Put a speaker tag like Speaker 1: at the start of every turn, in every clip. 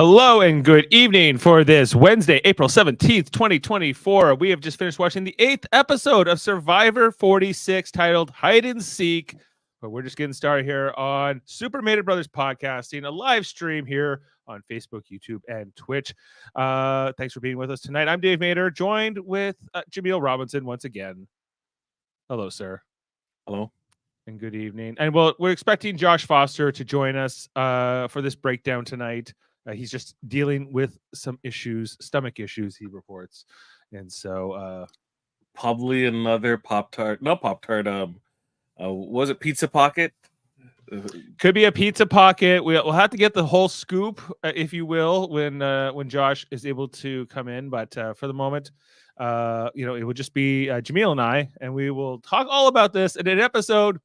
Speaker 1: Hello and good evening for this Wednesday, April 17th, 2024. We have just finished watching the 8th episode of Survivor 46 titled Hide and Seek. But we're just getting started here on Super Mated Brothers Podcasting, a live stream here on Facebook, YouTube, and Twitch. Thanks for being with us tonight. I'm Dave Mader, joined with Jaemeel Robinson once again. Hello, sir.
Speaker 2: Hello.
Speaker 1: And good evening. And we're expecting Josh Foster to join us for this breakdown tonight. He's just dealing with some issues, stomach issues, he reports. And so
Speaker 2: probably another Pop-Tart. Not Pop-Tart. Was it Pizza Pocket?
Speaker 1: Could be a Pizza Pocket. We'll have to get the whole scoop, if you will, when Josh is able to come in. But for the moment, it would just be Jaemeel and I, and we will talk all about this in an episode.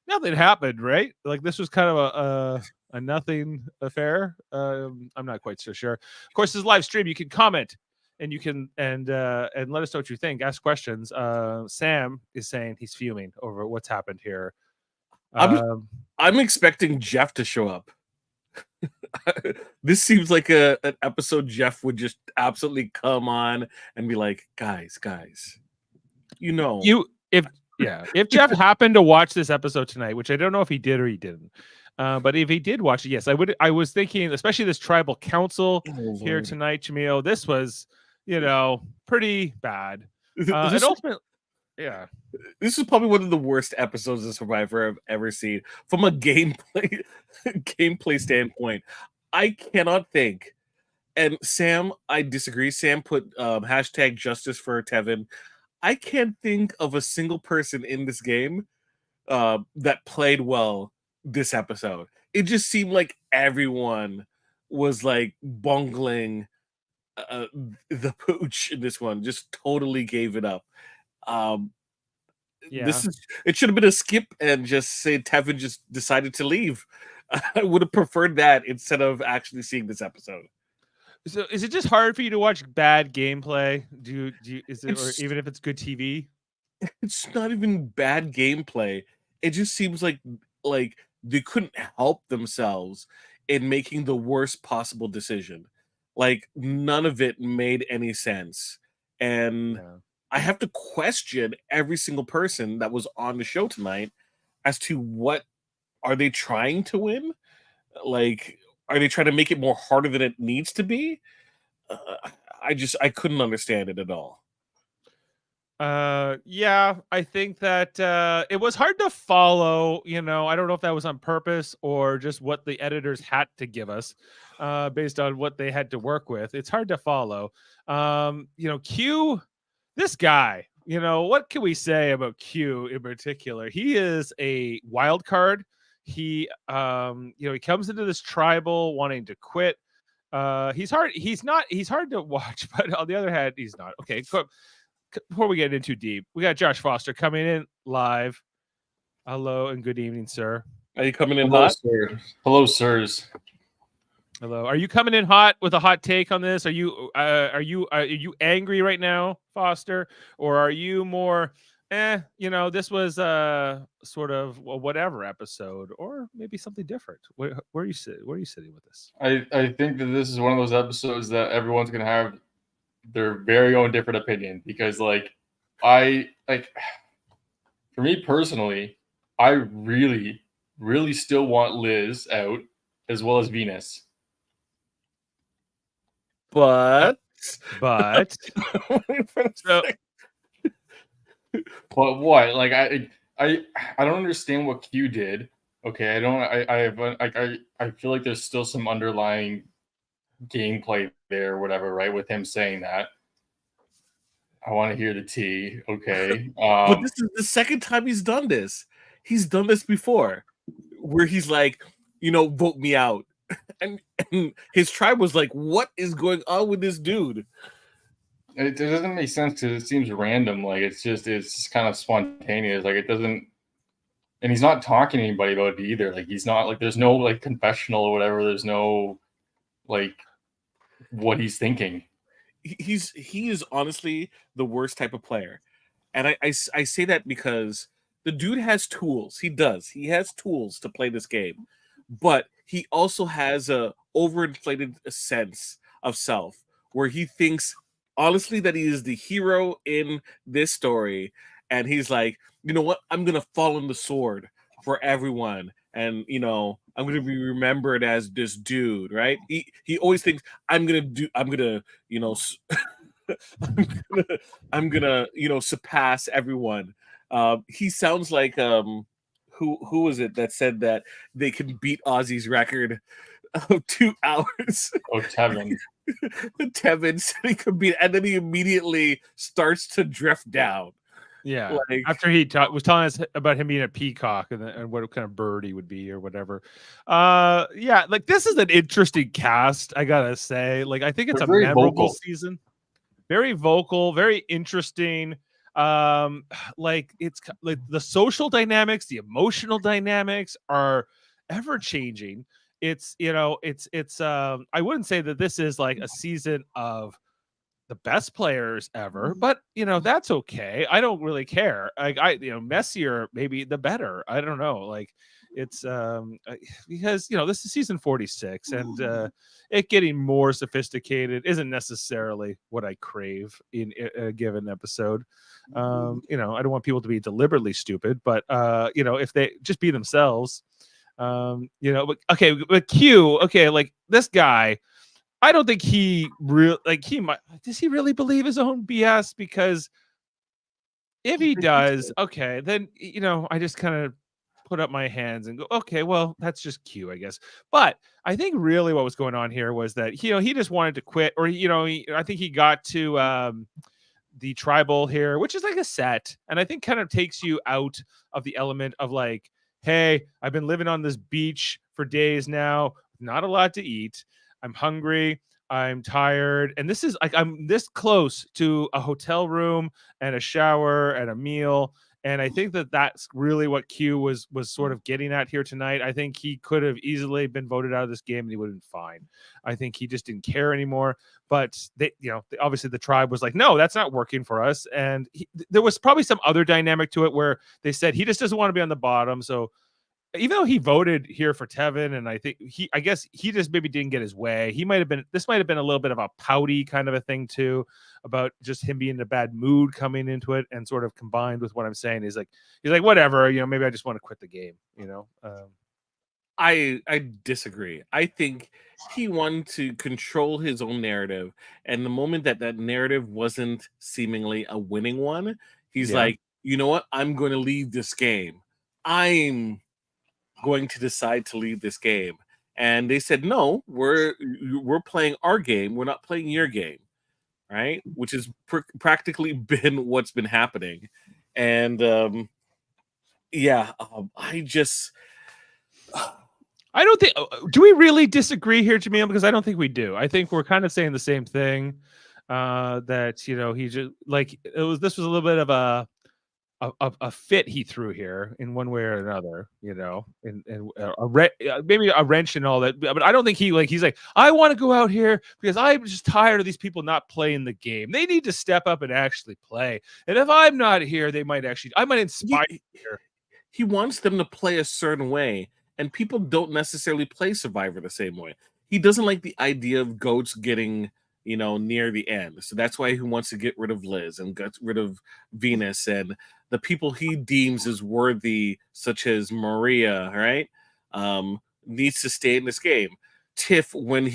Speaker 1: Nothing happened, right? Like this was kind of a nothing affair. I'm not quite so sure. Of course, this live stream, you can comment and you can and let us know what you think. Ask questions. Sam is saying he's fuming over what's happened here.
Speaker 2: I'm expecting Jeff to show up. This seems like an episode Jeff would just absolutely come on and be like, guys,
Speaker 1: if Jeff happened to watch this episode tonight, which I don't know if he did or he didn't, but if he did watch it, yes, I would. I was thinking, especially this tribal council here tonight, Jaemeel. This was, pretty bad. And ultimately, yeah,
Speaker 2: this is probably one of the worst episodes of Survivor I've ever seen from a gameplay standpoint. I cannot think. And Sam, I disagree. Sam put hashtag justice for Tevin. I can't think of a single person in this game that played well this episode. It just seemed like everyone was like bungling the pooch in this one. Just totally gave it up. It should have been a skip and just say Tevin just decided to leave. I would have preferred that instead of actually seeing this episode.
Speaker 1: So is it just hard for you to watch bad gameplay? Or even if it's good TV?
Speaker 2: It's not even bad gameplay. It just seems like they couldn't help themselves in making the worst possible decision. Like none of it made any sense. And I have to question every single person that was on the show tonight as to what are they trying to win? Like, are they trying to make it more harder than it needs to be? I couldn't understand it at all.
Speaker 1: Yeah, I think that it was hard to follow. I don't know if that was on purpose or just what the editors had to give us based on what they had to work with. It's hard to follow. Q, this guy, what can we say about Q in particular? He is a wild card. He comes into this tribal wanting to quit. He's hard to watch, but on the other hand, he's not. Okay, cool. Before we get in too deep, we got Josh Foster coming in live. Hello and good evening, sir.
Speaker 2: Are you coming in hot?
Speaker 3: Sir. Hello, sirs.
Speaker 1: Hello. Are you coming in hot with a hot take on this? Are you angry right now, Foster, or are you more? This was sort of a whatever episode, or maybe something different. Where are you sitting? Where are you sitting with this?
Speaker 3: I think that this is one of those episodes that everyone's gonna have their very own different opinion, because for me personally, I really, really still want Liz out as well as Venus.
Speaker 2: But
Speaker 3: so, but what? Like I don't understand what Q did. Okay, I feel like there's still some underlying gameplay there, or whatever, right? With him saying that. I want to hear the tea. Okay.
Speaker 2: But this is the second time he's done this. He's done this before, where he's like, vote me out. And his tribe was like, what is going on with this dude?
Speaker 3: It doesn't make sense because it seems random. Like it's just kind of spontaneous. Like it doesn't, and he's not talking to anybody about it either. Like he's not there's no like confessional or whatever. There's no like what he's thinking.
Speaker 2: He is honestly the worst type of player. And I say that because the dude has tools. He has tools to play this game. But he also has a overinflated sense of self where he thinks honestly that he is the hero in this story, and he's like, you know what, I'm gonna fall on the sword for everyone, and I'm gonna be remembered as this dude, right? He always thinks I'm gonna I'm gonna surpass everyone. He sounds like who was it that said that they can beat Ozzy's record of 2 hours?
Speaker 3: Oh, Tevin.
Speaker 2: Tevin said he could beat, and then he immediately starts to drift down.
Speaker 1: Yeah,
Speaker 2: Like,
Speaker 1: after he was telling us about him being a peacock and what kind of bird he would be or whatever. Yeah, like this is an interesting cast, I gotta say. Like I think it's
Speaker 3: They're
Speaker 1: a
Speaker 3: very
Speaker 1: memorable
Speaker 3: vocal.
Speaker 1: season. Very vocal, very interesting. Like it's like the social dynamics, the emotional dynamics are ever changing. It's I wouldn't say that this is like a season of the best players ever, but that's okay. I don't really care. Like messier maybe the better. I don't know. Like it's because this is season 46, and it getting more sophisticated isn't necessarily what I crave in a given episode. I don't want people to be deliberately stupid, but if they just be themselves, but okay, but Q, okay, like this guy, I don't think he does he really believe his own BS? Because if he does, okay, then I just kind of put up my hands and go, okay, well, that's just Q, I guess. But I think really what was going on here was that he just wanted to quit, or I think he got to the tribal here, which is like a set, and I think kind of takes you out of the element of like, hey, I've been living on this beach for days now, not a lot to eat. I'm hungry. I'm tired. And this is like, I'm this close to a hotel room and a shower and a meal. And I think that that's really what Q was sort of getting at here tonight. I think he could have easily been voted out of this game and he would have been fine. I think he just didn't care anymore. But they, obviously the tribe was like, no, that's not working for us. And there was probably some other dynamic to it where they said he just doesn't want to be on the bottom. So even though he voted here for Tevin, and I guess he just maybe didn't get his way. This might have been a little bit of a pouty kind of a thing too, about just him being in a bad mood coming into it, and sort of combined with what I'm saying. He's like, whatever, maybe I just want to quit the game,
Speaker 2: I disagree. I think he wanted to control his own narrative, and the moment that narrative wasn't seemingly a winning one, he's
Speaker 1: Yeah.
Speaker 2: like, you know what? I'm going to leave this game. I'm going to decide to leave this game. And they said, no, we're playing our game. We're not playing your game, right? Which is practically been what's been happening. And I just
Speaker 1: I don't think. Do we really disagree here, Jaemeel? Because I don't think we do. I think we're kind of saying the same thing. That he just like it was. This was a little bit of a fit he threw here in one way or another. And maybe a wrench and all that. But I don't think he's like, I want to go out here because I'm just tired of these people not playing the game. They need to step up and actually play. And if I'm not here, I might inspire.
Speaker 2: He wants them to play a certain way. And people don't necessarily play Survivor the same way. He doesn't like the idea of goats getting, near the end. So that's why he wants to get rid of Liz and get rid of Venus and the people he deems as worthy, such as Maria, right? Needs to stay in this game. Tiff, when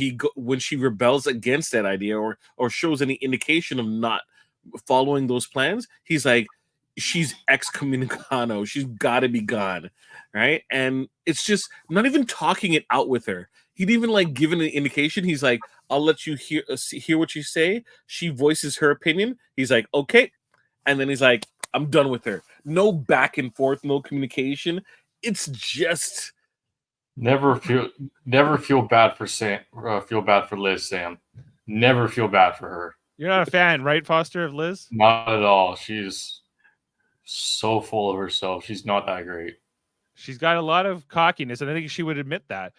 Speaker 2: she rebels against that idea or shows any indication of not following those plans, he's like, she's excommunicado. She's got to be gone, right? And it's just not even talking it out with her. He'd even given an indication. He's like, I'll let you hear what you say. She voices her opinion. He's like, okay. And then he's like, I'm done with her. No back and forth, no communication. It's just
Speaker 3: never feel bad for Sam. Feel bad for Liz, Sam. Never feel bad for her.
Speaker 1: You're not a fan, right, Foster, of Liz?
Speaker 3: Not at all. She's so full of herself. She's not that great.
Speaker 1: She's got a lot of cockiness, and I think she would admit that.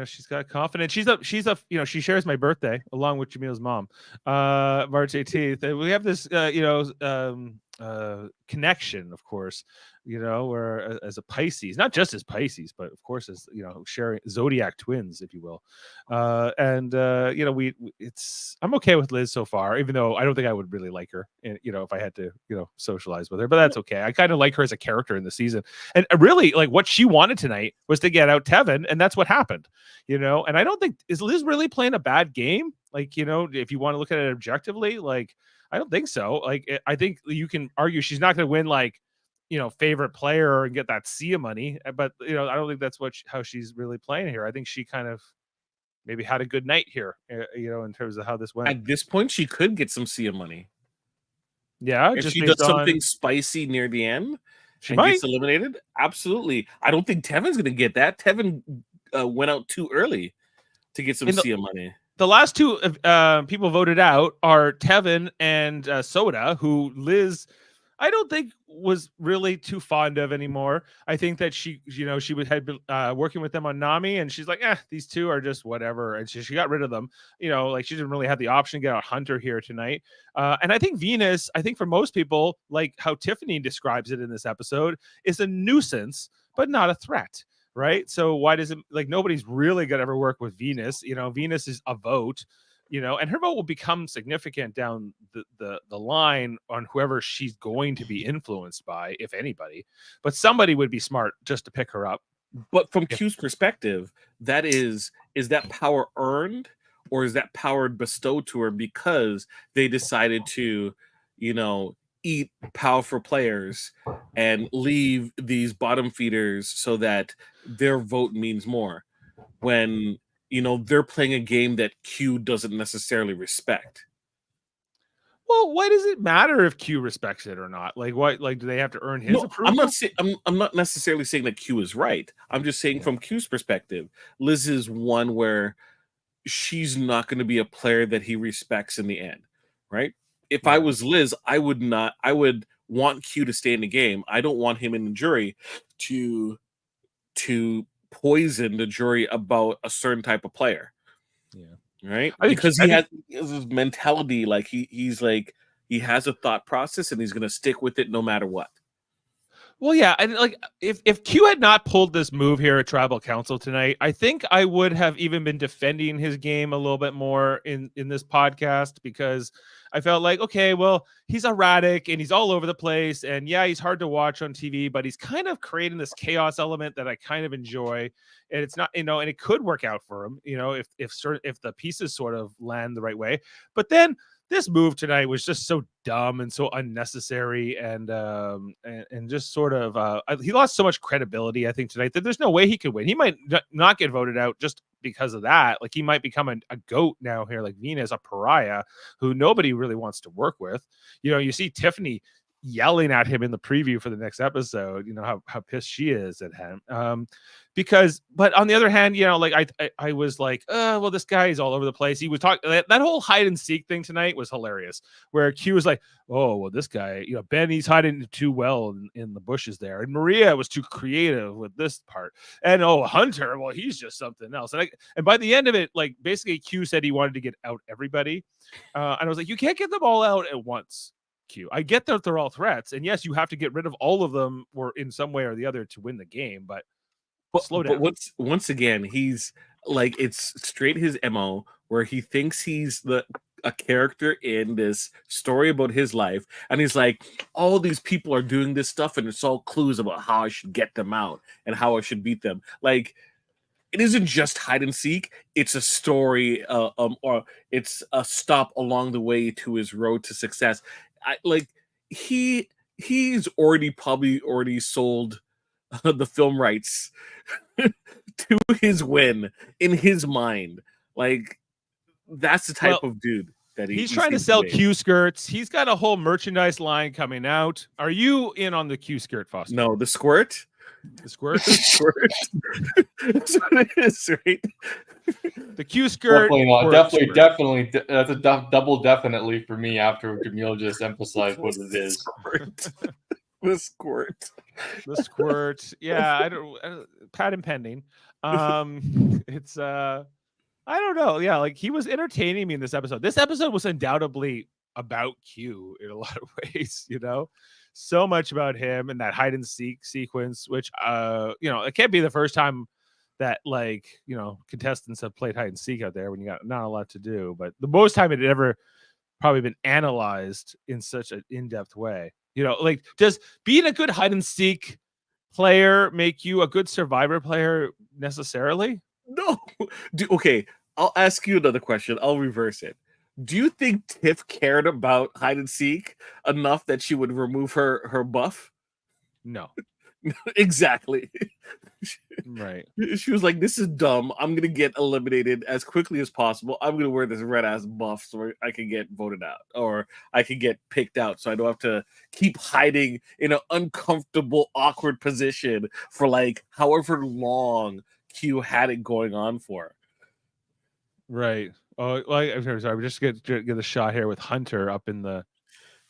Speaker 1: She's got confidence. She shares my birthday along with Jameel's mom, March 18th. And we have this, connection, of course, where as a Pisces, not just as Pisces, but of course as sharing zodiac twins, if you will. I'm okay with Liz so far, even though I don't think I would really like her, if I had to, socialize with her. But that's okay. I kind of like her as a character in the season, and really like what she wanted tonight was to get out Tevin, and that's what happened. And I don't think is Liz really playing a bad game. Like, if you want to look at it objectively, like I don't think so. Like I think you can argue she's not going to win like favorite player and get that Sia money, but I don't think that's how she's really playing here. I think she kind of maybe had a good night here, in terms of how this went.
Speaker 2: At this point, she could get some Sia money.
Speaker 1: Yeah,
Speaker 2: if
Speaker 1: just
Speaker 2: she
Speaker 1: based
Speaker 2: does something
Speaker 1: on
Speaker 2: spicy near the end
Speaker 1: she
Speaker 2: and
Speaker 1: might.
Speaker 2: gets eliminated. Absolutely, I don't think Tevin's going to get that. Tevin went out too early to get some Sia money.
Speaker 1: The last two people voted out are Tevin and Soda, who Liz, I don't think was really too fond of anymore. I think that she had been working with them on Nami, and she's like, these two are just whatever, and she got rid of them. Like she didn't really have the option to get out Hunter here tonight. And I think Venus, I think for most people, like how Tiffany describes it in this episode, is a nuisance, but not a threat. Right. So why does it like nobody's really going to ever work with Venus? Venus is a vote, and her vote will become significant down the line on whoever she's going to be influenced by, if anybody. But somebody would be smart just to pick her up.
Speaker 2: But from Q's perspective, that is that power earned, or is that power bestowed to her because they decided to, eat powerful players and leave these bottom feeders so that their vote means more when they're playing a game that Q doesn't necessarily respect.
Speaker 1: Well, why does it matter if Q respects it or not? Like, what? Like, do they have to earn his approval?
Speaker 2: I'm not necessarily saying that Q is right. I'm just saying from Q's perspective, Liz is one where she's not going to be a player that he respects in the end, right? If I was Liz, I would want Q to stay in the game. I don't want him in the jury to poison the jury about a certain type of player.
Speaker 1: Yeah.
Speaker 2: Right? Because he has this mentality, like he's like he has a thought process and he's gonna stick with it no matter what.
Speaker 1: Well, yeah, and like if Q had not pulled this move here at Tribal Council tonight, I think I would have even been defending his game a little bit more in this podcast, because I felt like, okay, well, he's erratic and he's all over the place, and yeah, he's hard to watch on TV, but he's kind of creating this chaos element that I kind of enjoy, and it's not, and it could work out for him, if the pieces sort of land the right way, but then this move tonight was just so dumb and so unnecessary, and just sort of he lost so much credibility, I think, tonight, that there's no way he could win. He might not get voted out just because of that. Like, he might become a goat now here, like Venus, a pariah who nobody really wants to work with. You see Tiffany yelling at him in the preview for the next episode, how pissed she is at him. But on the other hand, like I was like, well, this guy is all over the place. He was talking, that whole hide and seek thing tonight was hilarious, where Q was like, oh, well, this guy, Benny's hiding too well in the bushes there, and Maria was too creative with this part, and Hunter, well, he's just something else. And by the end of it, like, basically Q said he wanted to get out everybody, and I was like, you can't get them all out at once. Q. I get that they're all threats, and yes, you have to get rid of all of them or in some way or the other to win the game, but slow down.
Speaker 2: But once again, he's like, it's straight his MO, where he thinks he's a character in this story about his life, and he's like, all these people are doing this stuff, and it's all clues about how I should get them out and how I should beat them. Like, it isn't just hide and seek; it's a story, or it's a stop along the way to his road to success. He's probably sold the film rights to his win in his mind. Like, that's the type of dude that
Speaker 1: he's trying to sell Q skirts. He's got a whole merchandise line coming out. Are you in on the Q skirt, Foster?
Speaker 2: No, the squirt.
Speaker 1: The squirt.
Speaker 2: The squirt. That's what it is, right?
Speaker 1: The Q skirt.
Speaker 3: Definitely. That's a double definitely for me after Jaemeel just emphasized what it is.
Speaker 2: The squirt.
Speaker 1: The squirt. Yeah, I don't. Patent pending. It's I don't know. Yeah, like, he was entertaining me in this episode. This episode was undoubtedly about Q in a lot of ways, so much about him and that hide and seek sequence, which it can't be the first time that contestants have played hide and seek out there when you got not a lot to do, but the most time it had ever probably been analyzed in such an in-depth way. Does being a good hide and seek player make you a good survivor player necessarily?
Speaker 2: No. Okay, I'll ask you another question. I'll reverse it. Do you think Tiff cared about hide and seek enough that she would remove her buff?
Speaker 1: No.
Speaker 2: Exactly.
Speaker 1: Right.
Speaker 2: She was like, "This is dumb. I'm gonna get eliminated as quickly as possible. I'm gonna wear this red ass buff so I can get voted out, or I can get picked out, so I don't have to keep hiding in an uncomfortable, awkward position for like however long Q had it going on for."
Speaker 1: Right. Oh, like I'm sorry. We just get a shot here with Hunter up in the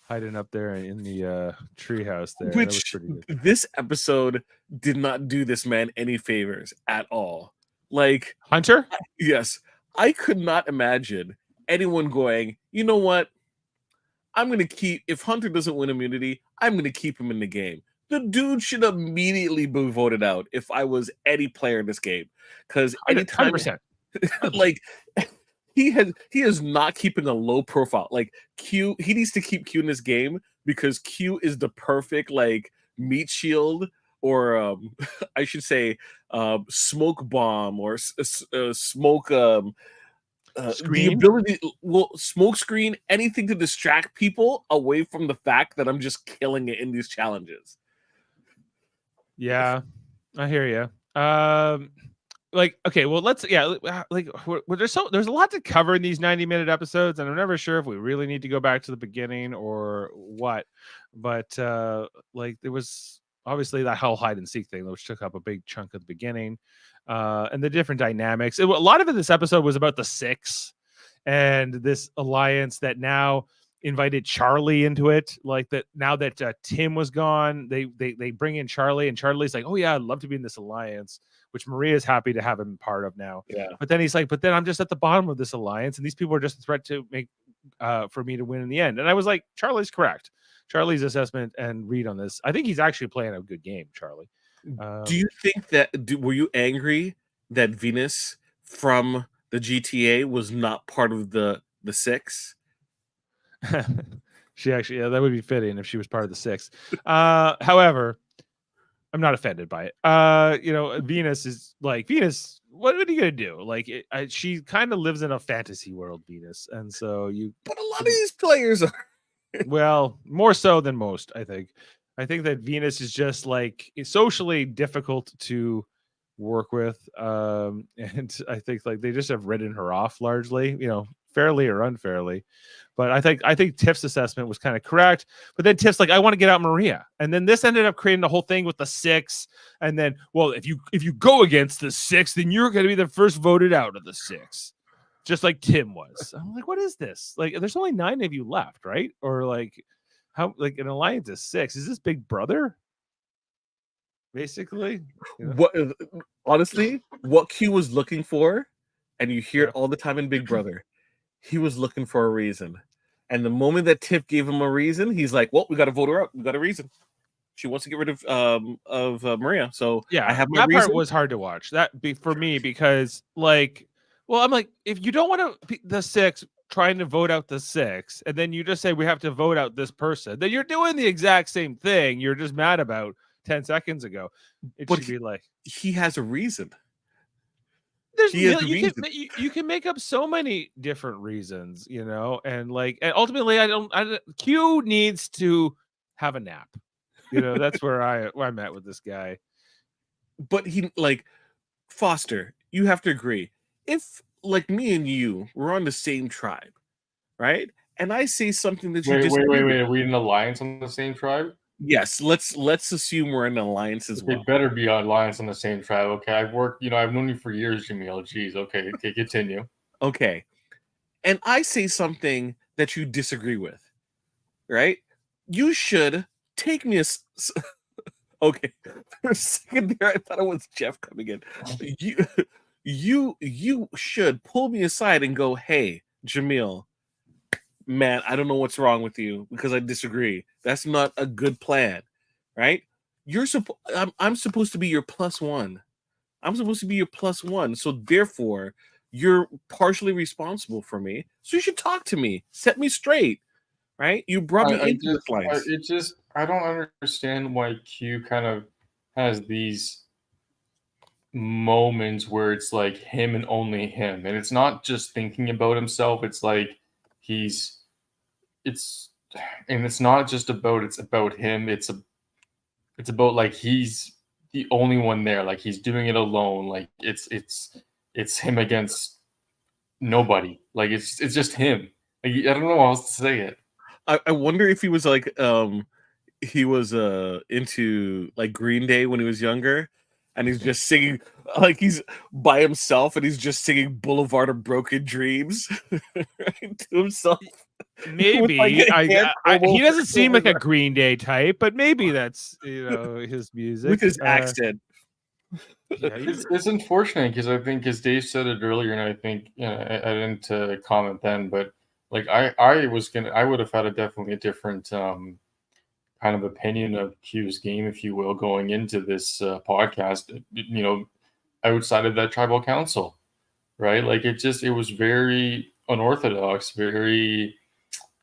Speaker 1: hiding up there in the treehouse there. That was
Speaker 2: Which
Speaker 1: pretty good.
Speaker 2: this episode did not do this man any favors at all. Like,
Speaker 1: Hunter?
Speaker 2: yes, I could not imagine anyone going, you know what? I'm going to keep, if Hunter doesn't win immunity, I'm going to keep him in the game. The dude should immediately be voted out if I was any player in this game. Because anytime,
Speaker 1: 100%.
Speaker 2: like, he is not keeping a low profile. Like, Q, he needs to keep Q in this game because Q is the perfect, like, meat shield, or I should say smoke bomb, or smoke the
Speaker 1: Screen?
Speaker 2: ability, well, smoke screen, anything to distract people away from the fact that I'm just killing it in these challenges.
Speaker 1: Yeah, I hear you. Okay, well, there's a lot to cover in these 90-minute episodes, and I'm never sure if we really need to go back to the beginning or what. But there was obviously that whole hide and seek thing, which took up a big chunk of the beginning, and the different dynamics. A lot of it this episode was about the Six and this alliance that now invited Charlie into it. Like that now that Tim was gone, they bring in Charlie, and Charlie's like, "Oh yeah, I'd love to be in this alliance," which Maria's happy to have him part of now.
Speaker 2: Yeah.
Speaker 1: But then he's like, "But then I'm just at the bottom of this alliance, and these people are just a threat to make for me to win in the end." And I was like, Charlie's correct. Charlie's assessment and read on this, I think he's actually playing a good game, Charlie.
Speaker 2: Do you think that? Were you angry that Venus from the GTA was not part of the Six?
Speaker 1: She actually, yeah, that would be fitting if she was part of the Six. However, I'm not offended by it. Venus is like Venus. What are you gonna do? Like, she kind of lives in a fantasy world, Venus, and so
Speaker 2: But a lot of these players are.
Speaker 1: well, more so than most, I think. I think that Venus is just like socially difficult to work with, and I think like they just have written her off largely, fairly or unfairly. But I think Tiff's assessment was kind of correct. But then Tiff's like, I want to get out Maria, and then this ended up creating the whole thing with the Six. And then, well, if you go against the Six, then you're going to be the first voted out of the Six, just like Tim was. I'm like, what is this? Like, there's only 9 of you left, right? Or like, how like an alliance is 6? Is this Big Brother? Basically,
Speaker 2: What honestly, what Q was looking for, and you hear
Speaker 1: Yeah.
Speaker 2: it all the time in Big Brother, he was looking for a reason. And the moment that Tiff gave him a reason, he's like, "Well, we got to vote her out. We got a reason. She wants to get rid of Maria. So
Speaker 1: yeah,
Speaker 2: I have my
Speaker 1: that
Speaker 2: reason."
Speaker 1: part was hard to watch. That be for me because like, well, I'm like, if you don't want to the 6 trying to vote out the 6, and then you just say we have to vote out this person, then you're doing the exact same thing. You're just mad about 10 seconds ago. It
Speaker 2: But
Speaker 1: should be like,
Speaker 2: he has a reason.
Speaker 1: there's
Speaker 2: He has a
Speaker 1: you
Speaker 2: reason.
Speaker 1: can you can make up so many different reasons, and like, and ultimately Q needs to have a nap. That's where I'm at with this guy.
Speaker 2: But he, like, Foster, you have to agree. If like me and you were on the same tribe, right? And I say something that you
Speaker 3: Wait.
Speaker 2: disagree with.
Speaker 3: Are we in an alliance on the same tribe?
Speaker 2: Yes, let's assume we're in an alliance as
Speaker 3: We
Speaker 2: well.
Speaker 3: better be on alliance on the same tribe. Okay, I've worked. I've known you for years, Jaemeel. Jeez. Okay, continue.
Speaker 2: Okay. And I say something that you disagree with, right? You should take me okay. For a second there, I thought it was Jeff coming in. You should pull me aside and go, "Hey, Jaemeel, man, I don't know what's wrong with you because I disagree. That's not a good plan, right? I'm supposed to be your plus one. I'm supposed to be your plus one. So therefore, you're partially responsible for me. So you should talk to me, set me straight, right? You brought me into this lines.
Speaker 3: I don't understand why Q kind of has these moments where it's like him and only him, and it's not just thinking about himself. It's like he's it's and it's not just about it's about him. It's about like he's the only one there. Like he's doing it alone. Like it's him against nobody. Like it's just him. Like, I don't know how else to say it.
Speaker 2: I wonder if he was like he was into like Green Day when he was younger, and he's just singing like he's by himself and he's just singing Boulevard of Broken Dreams right, to himself.
Speaker 1: Maybe
Speaker 2: like
Speaker 1: he doesn't seem like a Green Day type, but maybe that's his music
Speaker 2: with his accent.
Speaker 1: Yeah,
Speaker 3: it's unfortunate because I think, as Dave said it earlier, and I think I didn't comment then, but like I would have had definitely a different kind of opinion of Q's game, if you will, going into this podcast. Outside of that tribal council, right? Like it was very unorthodox, very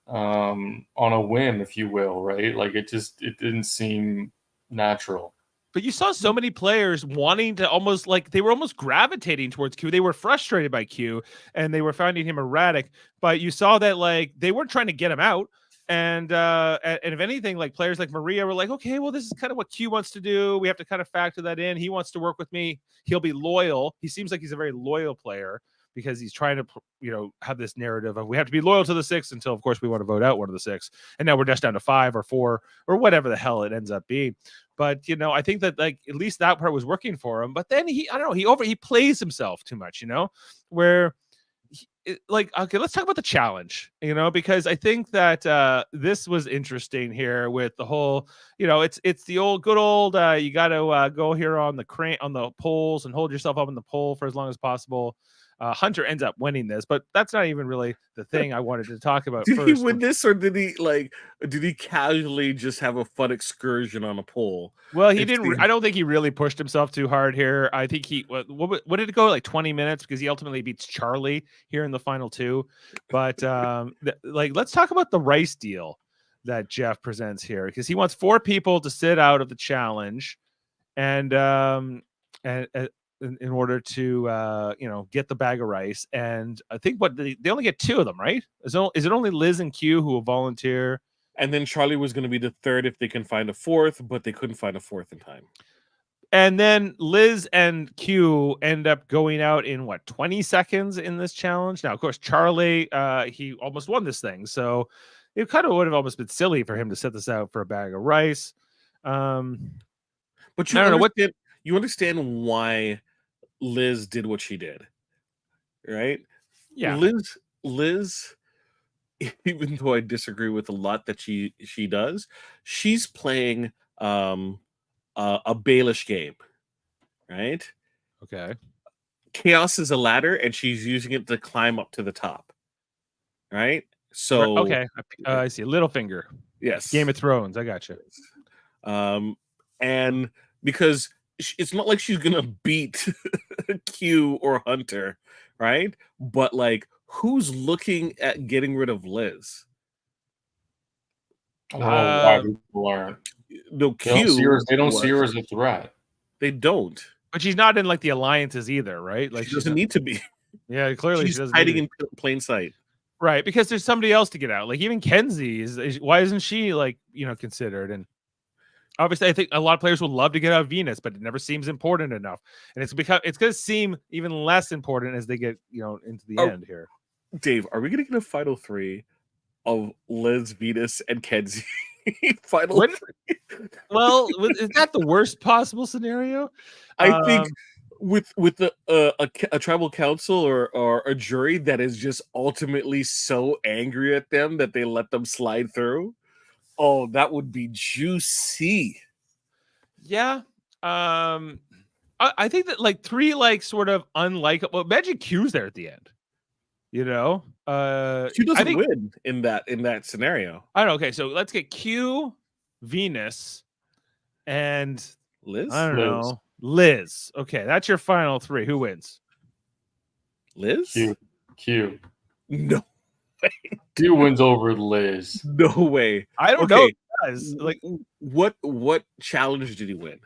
Speaker 3: on a whim, if you will, right? Like it didn't seem natural.
Speaker 1: But you saw so many players wanting to almost like they were almost gravitating towards Q. They were frustrated by Q and they were finding him erratic. But you saw that like they weren't trying to get him out. And if anything, like players like Maria were like, okay, well, this is kind of what Q wants to do. We have to kind of factor that in. He wants to work with me. He'll be loyal. He seems like he's a very loyal player because he's trying to, have this narrative of we have to be loyal to the 6 until, of course, we want to vote out one of the 6. And now we're just down to 5 or 4 or whatever the hell it ends up being. But I think that like at least that part was working for him. But then I don't know, he plays himself too much, where like, okay, let's talk about the challenge, because I think that this was interesting here with the whole, it's the good old you got to go here on the poles and hold yourself up on the pole for as long as possible. Hunter ends up winning this, but that's not even really the thing I wanted to talk about.
Speaker 2: Did
Speaker 1: first.
Speaker 2: he win this, or did he casually just have a fun excursion on a pole?
Speaker 1: Well, he didn't. I don't think he really pushed himself too hard here. I think what did it go, like 20 minutes, because he ultimately beats Charlie here in the final 2. But let's talk about the rice deal that Jeff presents here, because he wants 4 people to sit out of the challenge, and in order to get the bag of rice. And I think they only get 2 of them, right? Is it only Liz and Q who will volunteer?
Speaker 2: And then Charlie was going to be the 3rd if they can find a 4th, but they couldn't find a 4th in time.
Speaker 1: And then Liz and Q end up going out in 20 seconds in this challenge. Now, of course, Charlie, he almost won this thing, so it kind of would have almost been silly for him to set this out for a bag of rice.
Speaker 2: But you understand why Liz did what she did, right?
Speaker 1: Yeah.
Speaker 2: Liz, even though I disagree with a lot that she does, she's playing a Baelish game, right?
Speaker 1: Okay.
Speaker 2: Chaos is a ladder, and she's using it to climb up to the top, right? So
Speaker 1: okay, I see. Littlefinger.
Speaker 2: Yes.
Speaker 1: Game of Thrones. I got you.
Speaker 2: And because it's not like she's gonna beat Q or Hunter, right? But like, who's looking at getting rid of Liz?
Speaker 3: Why people aren't?
Speaker 2: No,
Speaker 3: they don't see her as a threat.
Speaker 2: They don't.
Speaker 1: But she's not in like the alliances either, right? Like
Speaker 2: she doesn't need to be.
Speaker 1: Yeah, clearly
Speaker 2: she's
Speaker 1: she doesn't
Speaker 2: hiding in plain sight.
Speaker 1: Right, because there's somebody else to get out. Like even Kenzie why isn't she considered? And obviously, I think a lot of players would love to get out Venus, but it never seems important enough. And it's going to seem even less important as they get into the end here.
Speaker 2: Dave, are we going to get a final 3 of Liz, Venus, and Kenzie? Final 3.
Speaker 1: Well, is that the worst possible scenario?
Speaker 2: I think with a tribal council or a jury that is just ultimately so angry at them that they let them slide through. Oh, that would be juicy.
Speaker 1: Yeah. I think that 3 sort of unlikable. Imagine Q's there at the end.
Speaker 2: She
Speaker 1: I
Speaker 2: doesn't
Speaker 1: think
Speaker 2: win in that scenario.
Speaker 1: I don't know. Okay, so let's get Q, Venus, and
Speaker 2: Liz?
Speaker 1: I don't
Speaker 3: Liz.
Speaker 1: know, Liz. Okay, that's your final three. Who wins?
Speaker 2: Liz?
Speaker 3: Q.
Speaker 2: No,
Speaker 3: Q wins over Liz.
Speaker 2: no way.
Speaker 1: I don't know. Guys. Like,
Speaker 2: What challenge did he win?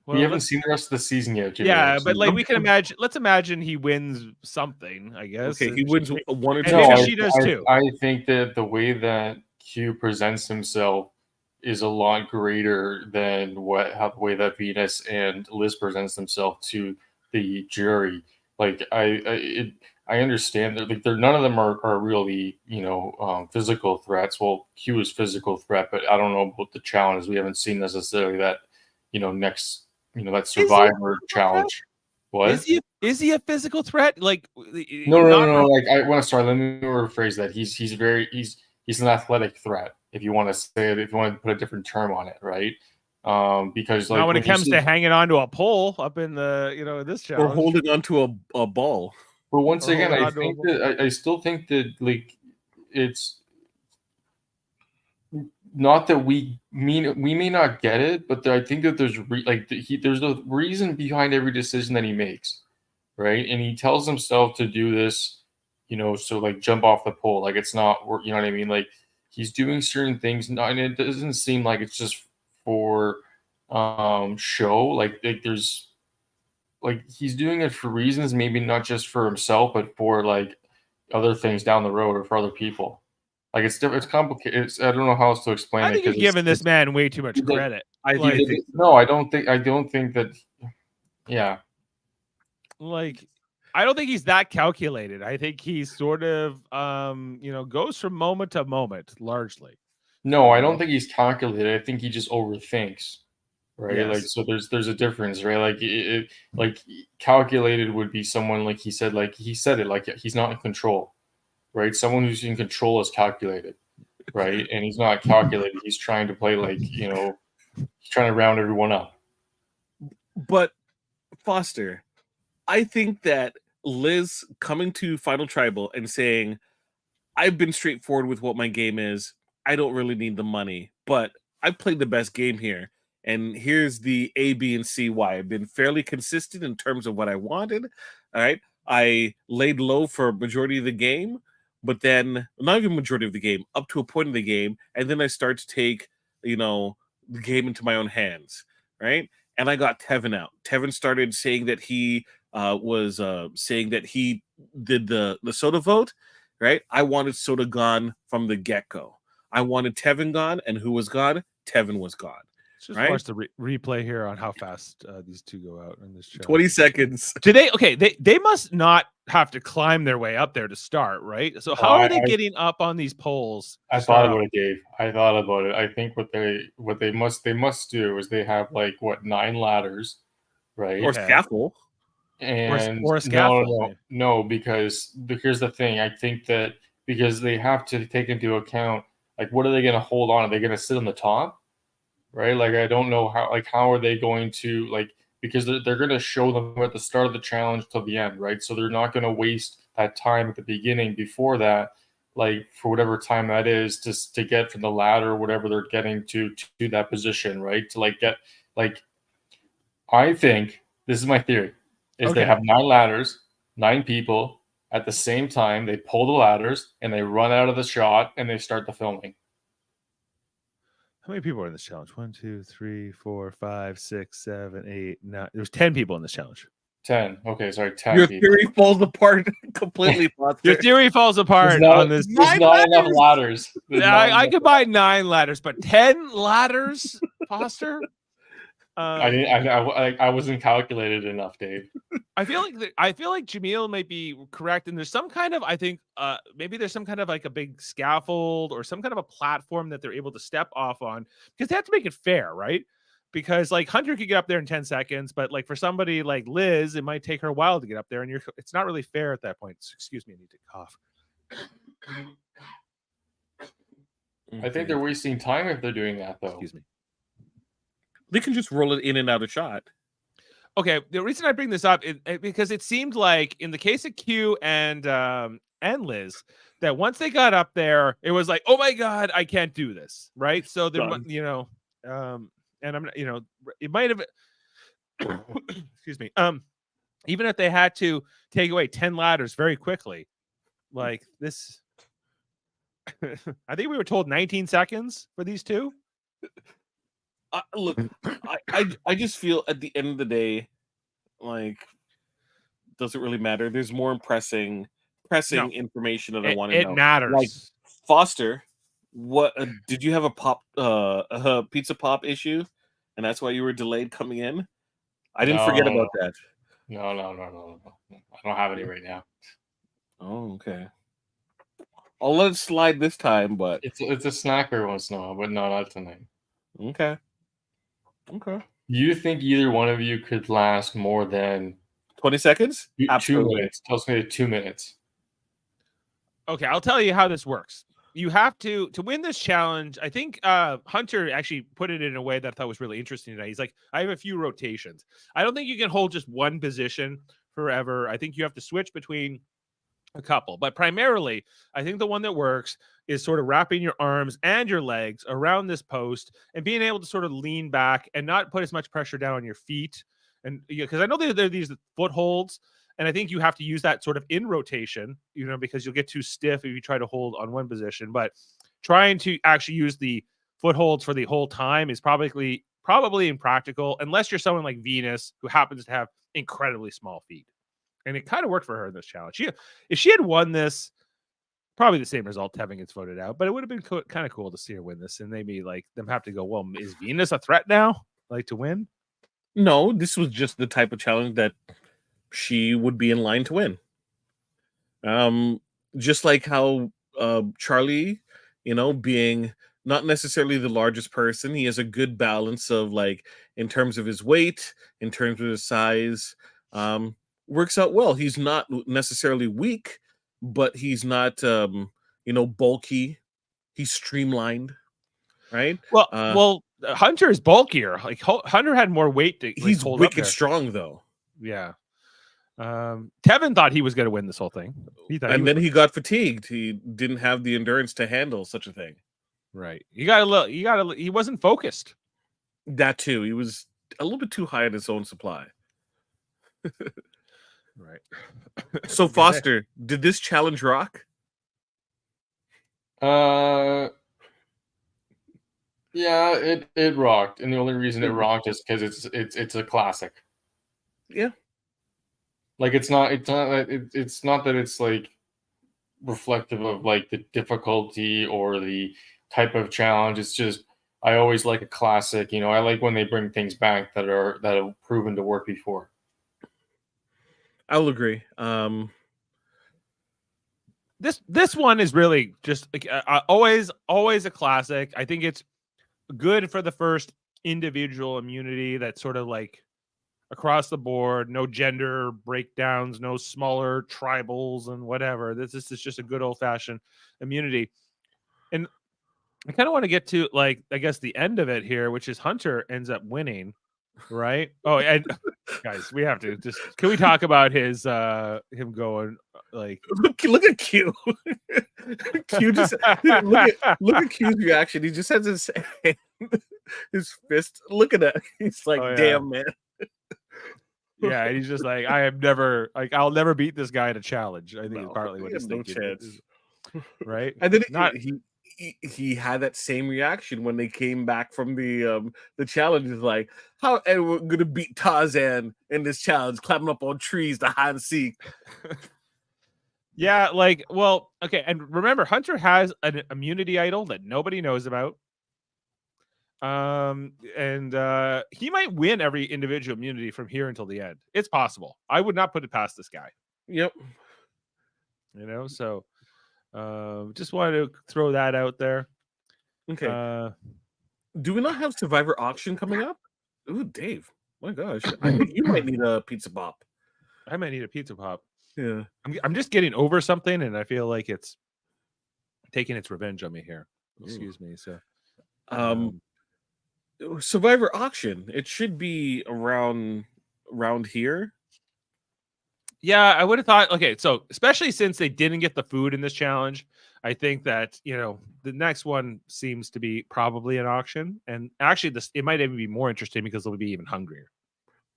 Speaker 3: We
Speaker 1: well,
Speaker 3: haven't seen the rest of the season yet, Jaemeel,
Speaker 1: yeah,
Speaker 3: so-
Speaker 1: but like we can imagine. Let's imagine he wins something. I guess.
Speaker 2: Okay, he wins one or
Speaker 1: and
Speaker 2: two.
Speaker 1: maybe
Speaker 3: No,
Speaker 1: she does too.
Speaker 3: I think that the way that Q presents himself is a lot greater than the way that Venus and Liz presents themselves to the jury. Like I understand that like they're none of them are really physical threats. Well, Q is physical threat, but I don't know about the challenges. We haven't seen necessarily that next that Survivor challenge. What?
Speaker 1: Is he a physical threat? Like
Speaker 3: No. Like I want to start. Let me rephrase that. He's an athletic threat. If you want to say it, if you want to put a different term on it, right? Because like
Speaker 1: not when it comes
Speaker 3: you
Speaker 1: to hanging onto a pole up in the this
Speaker 2: Or
Speaker 1: challenge.
Speaker 2: holding onto a ball.
Speaker 3: but once
Speaker 1: or
Speaker 3: again,
Speaker 1: holding
Speaker 3: I
Speaker 1: onto a
Speaker 3: think
Speaker 1: ball.
Speaker 3: that I still think that like it's not that we may not get it, but I think that there's there's a reason behind every decision that he makes, right? And he tells himself to do this, so like jump off the pole, like it's not work, you know what I mean? Like he's doing certain things, and it doesn't seem like it's just for show. Like there's like he's doing it for reasons, maybe not just for himself, but for like other things down the road or for other people. Like it's different. It's complicated. I don't know how else to explain
Speaker 1: I
Speaker 3: it
Speaker 1: think you're
Speaker 3: because
Speaker 1: giving this man way too much credit.
Speaker 2: I
Speaker 1: Like,
Speaker 2: think
Speaker 3: no, I don't think that. Yeah,
Speaker 1: like I don't think he's that calculated. I think he's sort of goes from moment to moment largely.
Speaker 3: no, I don't think he's calculated. I think he just overthinks, right? Like
Speaker 1: Yes.
Speaker 3: so, there's a difference, right? Like like calculated would be someone like he said it like he's not in control, right? Someone who's in control is calculated, right? And he's not calculated. He's trying to play like he's trying to round everyone up.
Speaker 2: But Foster, I think that Liz coming to Final Tribal and saying, I've been straightforward with what my game is. I don't really need the money, but I played the best game here. And here's the A, B, and C why. I've been fairly consistent in terms of what I wanted. All right. I laid low for a majority of the game, but then not even majority of the game, up to a point in the game, and then I start to take, the game into my own hands. Right. And I got Tevin out. Tevin started saying that he was saying that he did the soda vote. Right. I wanted soda gone from the get-go. I wanted Tevin gone, and who was gone? Tevin was gone.
Speaker 1: Let's just
Speaker 2: Right?
Speaker 1: watch the replay here on how fast these two go out in this challenge.
Speaker 2: 20 seconds.
Speaker 1: Do they? Okay, they must not have to climb their way up there to start, right? So how are they getting up on these poles?
Speaker 3: I thought about it, Dave. I thought about it. I think what they must do is they have like 9 ladders, right?
Speaker 2: Or scaffold.
Speaker 3: And
Speaker 1: or a scaffold.
Speaker 3: No, because here's the thing. I think that because they have to take into account like what are they going to hold on? Are they going to sit on the top? Right? Like I don't know how are they going to like because they're going to show them at the start of the challenge till the end, right? So they're not going to waste that time at the beginning before that, like for whatever time that is, to get from the ladder or whatever they're getting to that position, right? To like get like I think this is my theory is they have 9 ladders, 9 people at the same time. They pull the ladders and they run out of the shot and they start the filming.
Speaker 1: How many people are in this challenge? 1, 2, 3, 4, 5, 6, 7, 8, 9. There's 10 people in this challenge.
Speaker 3: 10. Okay, sorry, 10
Speaker 2: Your
Speaker 3: people.
Speaker 2: theory falls apart completely.
Speaker 1: Your theory falls apart on this.
Speaker 3: There's not enough ladders.
Speaker 1: I could buy 9 ladders, but 10 ladders, Foster?
Speaker 3: I wasn't calculated enough, Dave.
Speaker 1: I feel like Jaemeel might be correct, and there's some kind of maybe there's some kind of like a big scaffold or some kind of a platform that they're able to step off on because they have to make it fair, right? Because like Hunter could get up there in 10 seconds, but like for somebody like Liz, it might take her a while to get up there, and it's not really fair at that point. Excuse me, I need to cough.
Speaker 3: I think they're wasting time if they're doing that, though.
Speaker 1: Excuse me.
Speaker 2: They can just roll it in and out of shot.
Speaker 1: Okay, the reason I bring this up is because it seemed like in the case of Q and Liz, that once they got up there, it was like, oh my god, I can't do this, right? So there,
Speaker 2: Done.
Speaker 1: and I'm, it might have, excuse me, even if they had to take away 10 ladders very quickly, like this, I think we were told 19 seconds for these two.
Speaker 2: Look, I just feel at the end of the day, like, doesn't really matter. There's more pressing
Speaker 1: No,
Speaker 2: information that I
Speaker 1: it,
Speaker 2: want to
Speaker 1: it
Speaker 2: know. Like,
Speaker 1: matters.
Speaker 2: Foster, what did you have a pizza pop issue, and that's why you were delayed coming in? I didn't forget
Speaker 3: No,
Speaker 2: about that.
Speaker 3: no, no, no, no, no. I don't have any right now.
Speaker 2: Oh, okay. I'll let it slide this time, but
Speaker 3: It's a snacker once in a while, but no, not tonight.
Speaker 2: okay. Okay.
Speaker 3: You think either one of you could last more than
Speaker 2: 20 seconds?
Speaker 3: 2
Speaker 2: Absolutely.
Speaker 3: minutes? Tell me 2 minutes.
Speaker 1: Okay, I'll tell you how this works. You have to win this challenge. I think Hunter actually put it in a way that I thought was really interesting today. He's like, I have a few rotations. I don't think you can hold just one position forever. I think you have to switch between a couple, but primarily, I think the one that works is sort of wrapping your arms and your legs around this post and being able to sort of lean back and not put as much pressure down on your feet. And because I know there are these footholds, and I think you have to use that sort of in rotation, because you'll get too stiff if you try to hold on one position. But trying to actually use the footholds for the whole time is probably impractical unless you're someone like Venus, who happens to have incredibly small feet. And it kind of worked for her in this challenge. If she had won this, probably the same result, having gets voted out, but it would have been kind of cool to see her win this, and maybe like them have to go, well, is Venus a threat now, like, to win?
Speaker 2: No, this was just the type of challenge that she would be in line to win. Just like how Charlie, being not necessarily the largest person, he has a good balance of, like, in terms of his weight, in terms of his size, works out well. He's not necessarily weak, but he's not bulky. He's streamlined, right?
Speaker 1: Well, Hunter is bulkier. Like, Hunter had more weight to, like,
Speaker 2: He's
Speaker 1: hold up
Speaker 2: wicked
Speaker 1: there.
Speaker 2: strong though.
Speaker 1: Yeah. Tevin thought he was going to win this whole thing.
Speaker 2: And then he got fatigued. He didn't have the endurance to handle such a thing.
Speaker 1: Right. He wasn't focused.
Speaker 2: That too. He was a little bit too high in his own supply.
Speaker 1: Right.
Speaker 2: So Foster, did this challenge rock?
Speaker 3: Yeah, it rocked, and the only reason it rocked is because it's a classic.
Speaker 2: Yeah.
Speaker 3: Like, it's not that it's like reflective of like the difficulty or the type of challenge. It's just, I always like a classic. I like when they bring things back that have proven to work before.
Speaker 2: I'll agree.
Speaker 1: This one is really just like, always a classic. I think it's good for the first individual immunity that's sort of like across the board, no gender breakdowns, no smaller tribals and whatever. This is just a good old fashioned immunity. And I kind of want to get to, like, I guess the end of it here, which is Hunter ends up winning, right? Oh, and guys, we have to can we talk about him going, like,
Speaker 2: look at Q. Q just look at Q's reaction. He just has his hand, his fist. Look at that. He's like,
Speaker 1: oh, yeah.
Speaker 2: damn, man.
Speaker 1: Yeah, and he's just like, I'll never beat this guy in a challenge. I think
Speaker 2: No,
Speaker 1: it's partly what he's thinking.
Speaker 2: chance.
Speaker 1: Right?
Speaker 2: And then
Speaker 1: Not
Speaker 2: he had that same reaction when they came back from the challenge. Is like, how are we gonna beat Tarzan in this challenge, climbing up on trees to hide and seek?
Speaker 1: Yeah, like, well, okay, and remember, Hunter has an immunity idol that nobody knows about. And he might win every individual immunity from here until the end. It's possible. I would not put it past this guy.
Speaker 2: Yep.
Speaker 1: So just wanted to throw that out there.
Speaker 2: Okay. Do we not have Survivor Auction coming up? Ooh, Dave. My gosh. I think you might need a pizza pop.
Speaker 1: I might need a pizza pop.
Speaker 2: Yeah.
Speaker 1: I'm just getting over something, and I feel like it's taking its revenge on me here. Excuse me. So
Speaker 2: Survivor Auction. It should be around round here.
Speaker 1: Yeah, I would have thought. Okay, so especially since they didn't get the food in this challenge, I think that the next one seems to be probably an auction, and actually, this it might even be more interesting because they'll be even hungrier.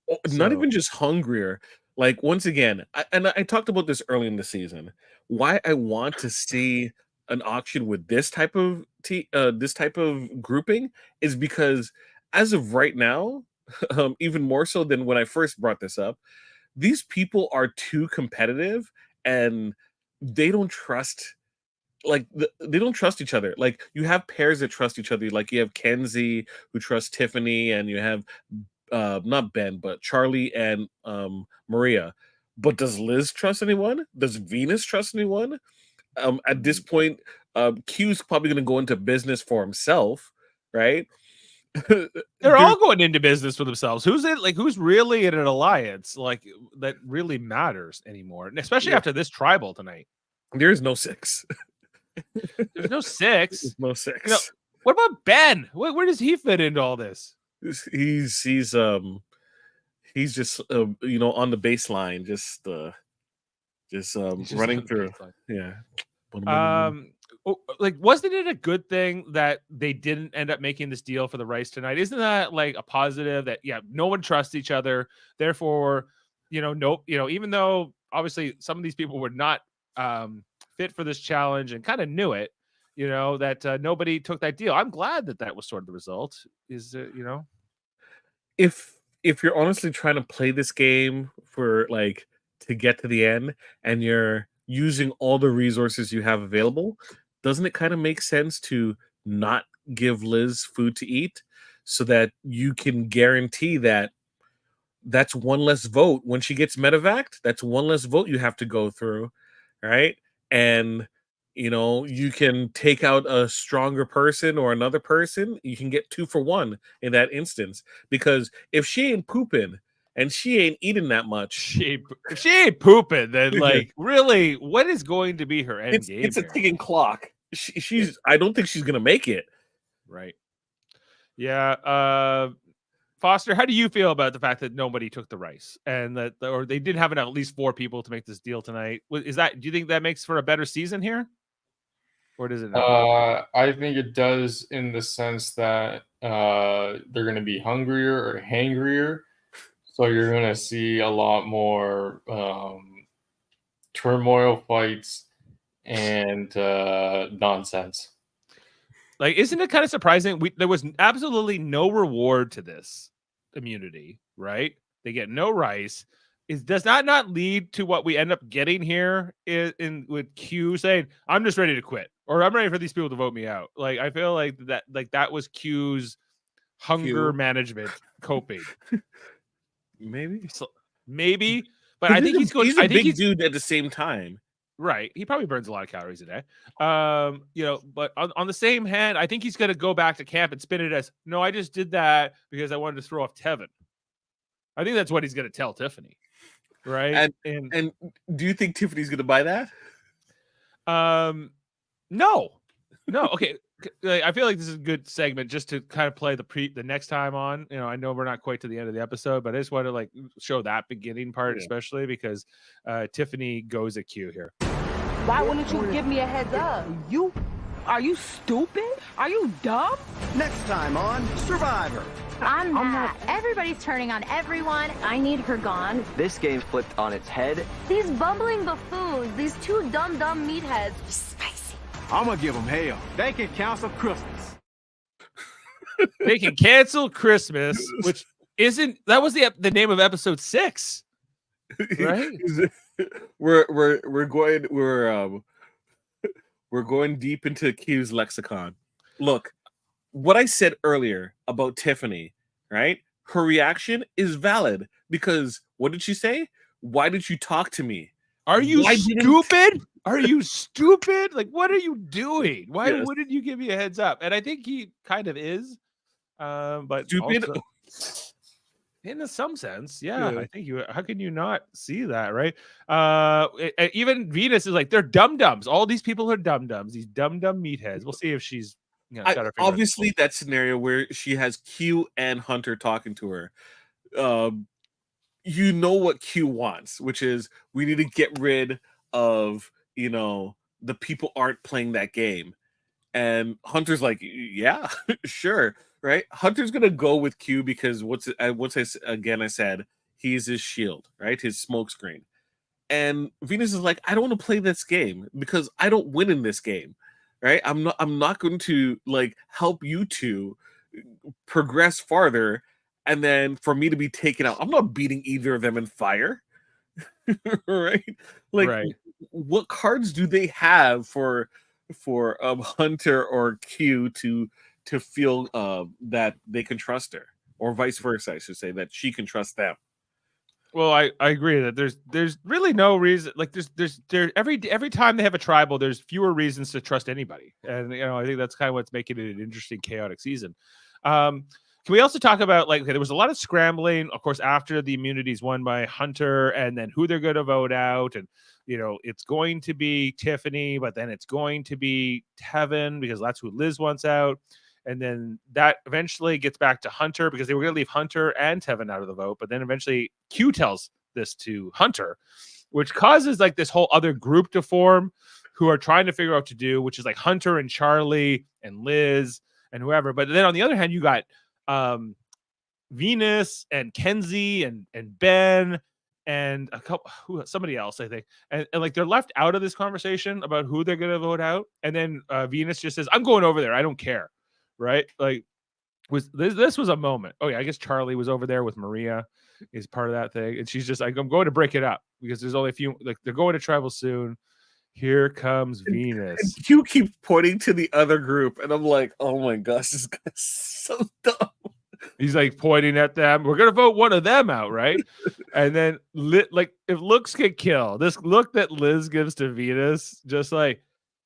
Speaker 2: Not
Speaker 1: So
Speaker 2: even just hungrier. Like once again, I talked about this early in the season. Why I want to see an auction with this type of grouping is because as of right now, even more so than when I first brought this up, these people are too competitive and they don't trust they don't trust each other. Like you have pairs that trust each other. Like you have Kenzie who trusts Tiffany, and you have not Ben, but Charlie and Maria. But does Liz trust anyone? Does Venus trust anyone? At this point, Q's probably going to go into business for himself, right?
Speaker 1: they're
Speaker 2: There,
Speaker 1: all going into business for themselves. Who's in who's really in an alliance that really matters anymore, and especially
Speaker 2: yeah,
Speaker 1: after this tribal tonight.
Speaker 2: there's no six.
Speaker 1: There's no six.
Speaker 2: There's no six.
Speaker 1: What about Ben? Where does he fit into all this?
Speaker 2: He's just on the baseline, just
Speaker 1: He's just
Speaker 2: running
Speaker 1: on the
Speaker 2: through.
Speaker 1: baseline.
Speaker 2: Yeah.
Speaker 1: Wasn't it a good thing that they didn't end up making this deal for the rice tonight? Isn't that like a positive that no one trusts each other, therefore even though obviously some of these people were not fit for this challenge and kind of knew it, that nobody took that deal. I'm glad that was sort of the result.
Speaker 2: If you're honestly trying to play this game for to get to the end and you're using all the resources you have available, doesn't it kind of make sense to not give Liz food to eat so that you can guarantee that that's one less vote when she gets medevaced? That's one less vote you have to go through, right? And you can take out a stronger person or another person. You can get 2 for 1 in that instance, because if she ain't pooping and she ain't eating that much,
Speaker 1: if she ain't pooping, then really, what is going to be her end game?
Speaker 2: It's a ticking clock. She's I don't think she's gonna make it.
Speaker 1: Right. Yeah. Foster, how do you feel about the fact that nobody took the rice and or they didn't have at least 4 people to make this deal tonight? Do you think that makes for a better season here? Or does it not?
Speaker 3: I think it does, in the sense that they're going to be hungrier or hangrier. So you're going to see a lot more turmoil fights and nonsense.
Speaker 1: Isn't it kind of surprising? There was absolutely no reward to this immunity, right? They get no rice. Does that not lead to what we end up getting here with Q saying, "I'm just ready to quit," or "I'm ready for these people to vote me out"? I feel like that was Q's hunger management coping. Maybe, but I think he's going.
Speaker 2: He's a big dude at the same time.
Speaker 1: Right. He probably burns a lot of calories a day. But on the same hand, I think he's going to go back to camp and spin it as, "No, I just did that because I wanted to throw off Tevin." I think that's what he's going to tell Tiffany. Right.
Speaker 2: And do you think Tiffany's going to buy that?
Speaker 1: No. Okay. I feel like this is a good segment just to kind of play the next time on. I know we're not quite to the end of the episode, but I just want to show that beginning part, especially because Tiffany goes at Q here.
Speaker 4: Why wouldn't you give me a heads up? Are you stupid? Are you dumb?
Speaker 5: Next time on Survivor.
Speaker 6: I'm not. Everybody's turning on everyone. I need her gone.
Speaker 5: This game flipped on its head.
Speaker 6: These bumbling buffoons, these 2 dumb meatheads. Spicy.
Speaker 5: I'm gonna give them hell. They can cancel Christmas.
Speaker 1: They can cancel Christmas, which that was the name of episode 6, right?
Speaker 2: we're going deep into Q's lexicon. Look, what I said earlier about Tiffany, right? Her reaction is valid because what did she say? Why did you talk to me?
Speaker 1: Are you stupid? Are you stupid? What are you doing? Why wouldn't you give me a heads up? And I think he kind of is, but
Speaker 2: stupid.
Speaker 1: Also, in some sense, I think how can you not see that, right? Even Venus is they're dum-dums. All these people are dum-dums, these dum-dum meatheads. We'll see if she's
Speaker 2: obviously that scenario where she has Q and Hunter talking to her. you know what Q wants, which is we need to get rid of, you know, the people aren't playing that game. And Hunter's like, yeah, sure, right? Hunter's gonna go with Q because again I said he's his shield, right? His smokescreen. And Venus is like, I don't want to play this game because I don't win in this game, right? I'm not going to like help you two progress farther, and then for me to be taken out. I'm not beating either of them in fire, right? Like,
Speaker 1: Right.
Speaker 2: what cards do they have for Hunter or Q to feel that they can trust her, or vice versa, I should say, that she can trust them.
Speaker 1: Well, I agree that there's really no reason, like there every time they have a tribal, there's fewer reasons to trust anybody, and you know I think that's kind of what's making it an interesting chaotic season. Can we also talk about, like, okay, there was a lot of scrambling, of course, after the immunities won by Hunter, and then who they're going to vote out, and you know it's going to be Tiffany, but then it's going to be Tevin because that's who Liz wants out. And then that eventually gets back to Hunter because they were going to leave Hunter and Tevin out of the vote. But then eventually Q tells this to Hunter, which causes like this whole other group to form who are trying to figure out what to do, which is like Hunter and Charlie and Liz and whoever. But then on the other hand, you got Venus and Kenzie and Ben and somebody else, I think. And like they're left out of this conversation about who they're going to vote out. And then Venus just says, I'm going over there. I don't care. Right? Like, was this was a moment. Oh yeah, I guess Charlie was over there with Maria, is part of that thing, and she's just like, I'm going to break it up because there's only a few, like they're going to tribal soon. Here comes Venus.
Speaker 2: And Q keeps pointing to the other group, and I'm like, oh my gosh, this guy's so dumb.
Speaker 1: He's like pointing at them. We're gonna vote one of them out, right? And then like if looks can kill, this look that Liz gives to Venus, just like,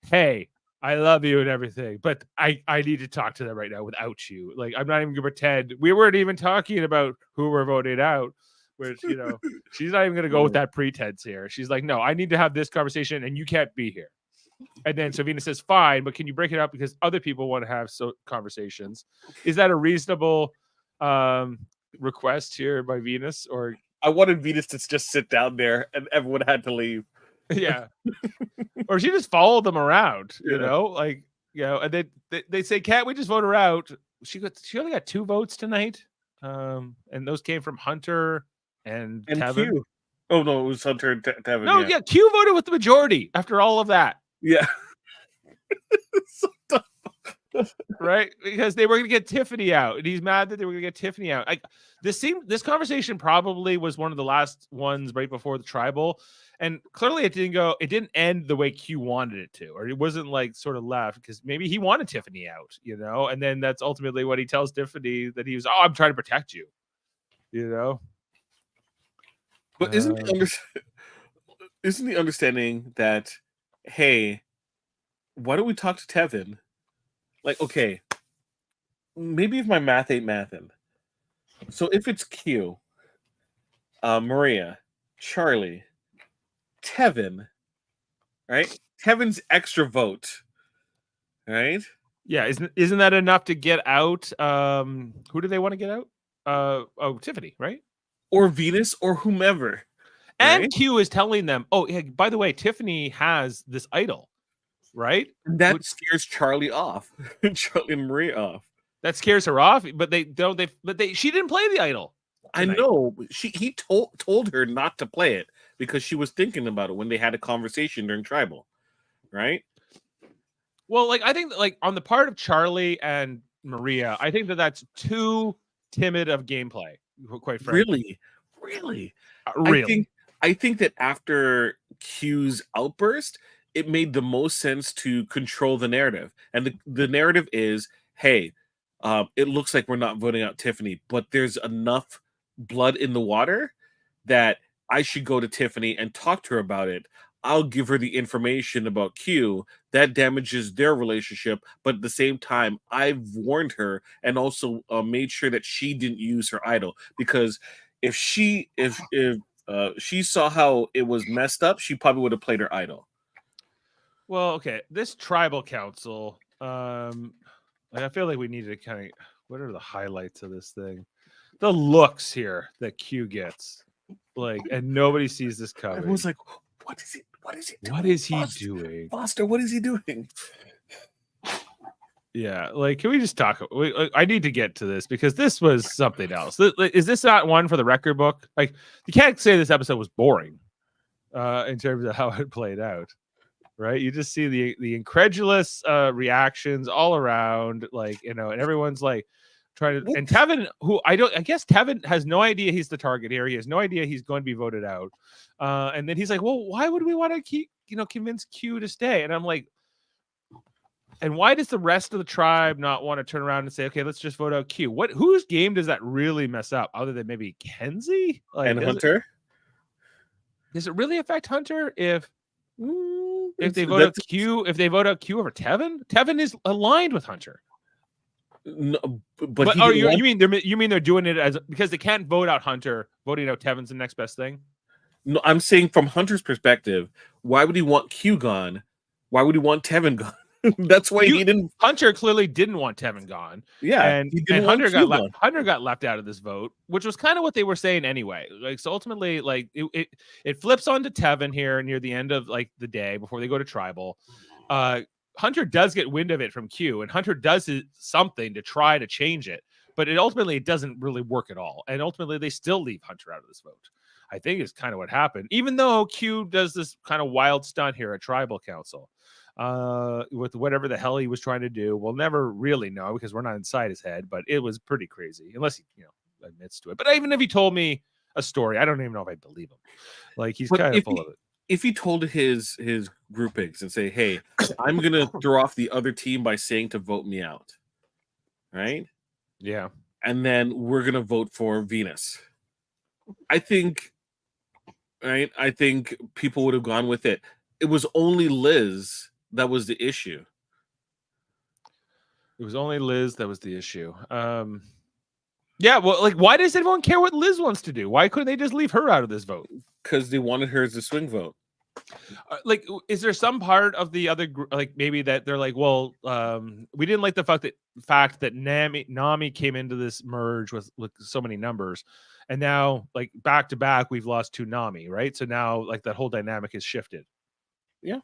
Speaker 1: hey, I love you and everything, but I need to talk to them right now without you. Like, I'm not even gonna pretend. We weren't even talking about who we're voting out, which, you know, she's not even gonna go with that pretense here. She's like, no, I need to have this conversation and you can't be here. And then so Venus says, fine, but can you break it up because other people want to have conversations? Is that a reasonable request here by Venus? Or
Speaker 2: I wanted Venus to just sit down there and everyone had to leave.
Speaker 1: yeah. Or she just followed them around, you
Speaker 2: Yeah.
Speaker 1: know, like, you know, and they say, can't we just vote her out? She only got 2 votes tonight. And those came from Hunter and Tevin.
Speaker 2: Q. Oh no, it was Hunter and Tevin.
Speaker 1: No, yeah, Q voted with the majority after all of that.
Speaker 2: Yeah. So dumb.
Speaker 1: Right? Because they were going to get Tiffany out, and he's mad that they were going to get Tiffany out. This conversation probably was one of the last ones right before the tribal, and clearly it didn't end the way Q wanted it to, or it wasn't like sort of left because maybe he wanted Tiffany out, you know, and then that's ultimately what he tells Tiffany, that he was, I'm trying to protect you, you know.
Speaker 2: But isn't the understanding that, hey, why don't we talk to Tevin? Like, okay, maybe if my math ain't mathin'. So if it's Q, Maria, Charlie, Tevin, right? Tevin's extra vote, right?
Speaker 1: Yeah, isn't that enough to get out? Who do they want to get out? Tiffany, right?
Speaker 2: Or Venus or whomever.
Speaker 1: And
Speaker 2: right?
Speaker 1: Q is telling them, oh, yeah, by the way, Tiffany has this idol, right?
Speaker 2: And that scares Charlie off. Charlie and Maria off.
Speaker 1: That scares her off, but she didn't play the idol tonight.
Speaker 2: I know. He told her not to play it because she was thinking about it when they had a conversation during tribal, right?
Speaker 1: Well, like I think that, like on the part of Charlie and Maria, I think that's too timid of gameplay, quite frankly.
Speaker 2: Really?
Speaker 1: Really?
Speaker 2: I think that after Q's outburst, it made the most sense to control the narrative. And the narrative is, hey, it looks like we're not voting out Tiffany, but there's enough blood in the water that I should go to Tiffany and talk to her about it. I'll give her the information about Q that damages their relationship, but at the same time, I've warned her and also made sure that she didn't use her idol, because if she saw how it was messed up, she probably would have played her idol.
Speaker 1: Well, okay, this tribal council, I feel like we need to kind of, what are the highlights of this thing? The looks here that Q gets. Like, and nobody sees this coming.
Speaker 2: Everyone's like, what is he doing?
Speaker 1: What is he
Speaker 2: Foster,
Speaker 1: doing?
Speaker 2: Foster, what is he doing?
Speaker 1: Yeah, like, can we just talk? I need to get to this because this was something else. Is this not one for the record book? Like, you can't say this episode was boring in terms of how it played out, right? You just see the incredulous reactions all around, like, and everyone's like trying to. And Tevin, who I guess Tevin has no idea he's the target here. He has no idea he's going to be voted out. And then he's like, "Well, why would we want to keep, convince Q to stay?" And I'm like. And why does the rest of the tribe not want to turn around and say, okay, let's just vote out Q? Whose game does that really mess up other than maybe Kenzie? Like,
Speaker 2: And Hunter?
Speaker 1: Does it really affect Hunter if they vote out Q? If they vote out Q over Tevin? Tevin is aligned with Hunter.
Speaker 2: No, but
Speaker 1: you mean they're doing it as because they can't vote out Hunter, voting out Tevin's the next best thing?
Speaker 2: No, I'm saying from Hunter's perspective, why would he want Q gone? Why would he want Tevin gone? That's why he didn't.
Speaker 1: Hunter clearly didn't want Tevin gone.
Speaker 2: Yeah,
Speaker 1: and Hunter got left out of this vote, which was kind of what they were saying anyway. Like, so ultimately, like it flips onto Tevin here near the end of like the day before they go to tribal. Hunter does get wind of it from Q, and Hunter does something to try to change it, but it doesn't really work at all. And ultimately, they still leave Hunter out of this vote. I think is kind of what happened, even though Q does this kind of wild stunt here at tribal council. With whatever the hell he was trying to do. We'll never really know because we're not inside his head, but it was pretty crazy unless he, admits to it. But even if he told me a story, I don't even know if I believe him. Like, he's kind of full of it.
Speaker 2: If he told his groupings and say, hey, I'm going to throw off the other team by saying to vote me out. Right?
Speaker 1: Yeah.
Speaker 2: And then we're going to vote for Venus. I think people would have gone with it. It was only Liz that was the issue.
Speaker 1: It was only Liz that was the issue. Yeah, well, like, why does everyone care what Liz wants to do? Why couldn't they just leave her out of this vote?
Speaker 2: Because they wanted her as a swing vote.
Speaker 1: Like, is there some part of the other group, like maybe that they're like, well, we didn't like the fact that Nami came into this merge with so many numbers, and now like back to back we've lost 2 Nami, right? So now like that whole dynamic has shifted.
Speaker 2: Yeah.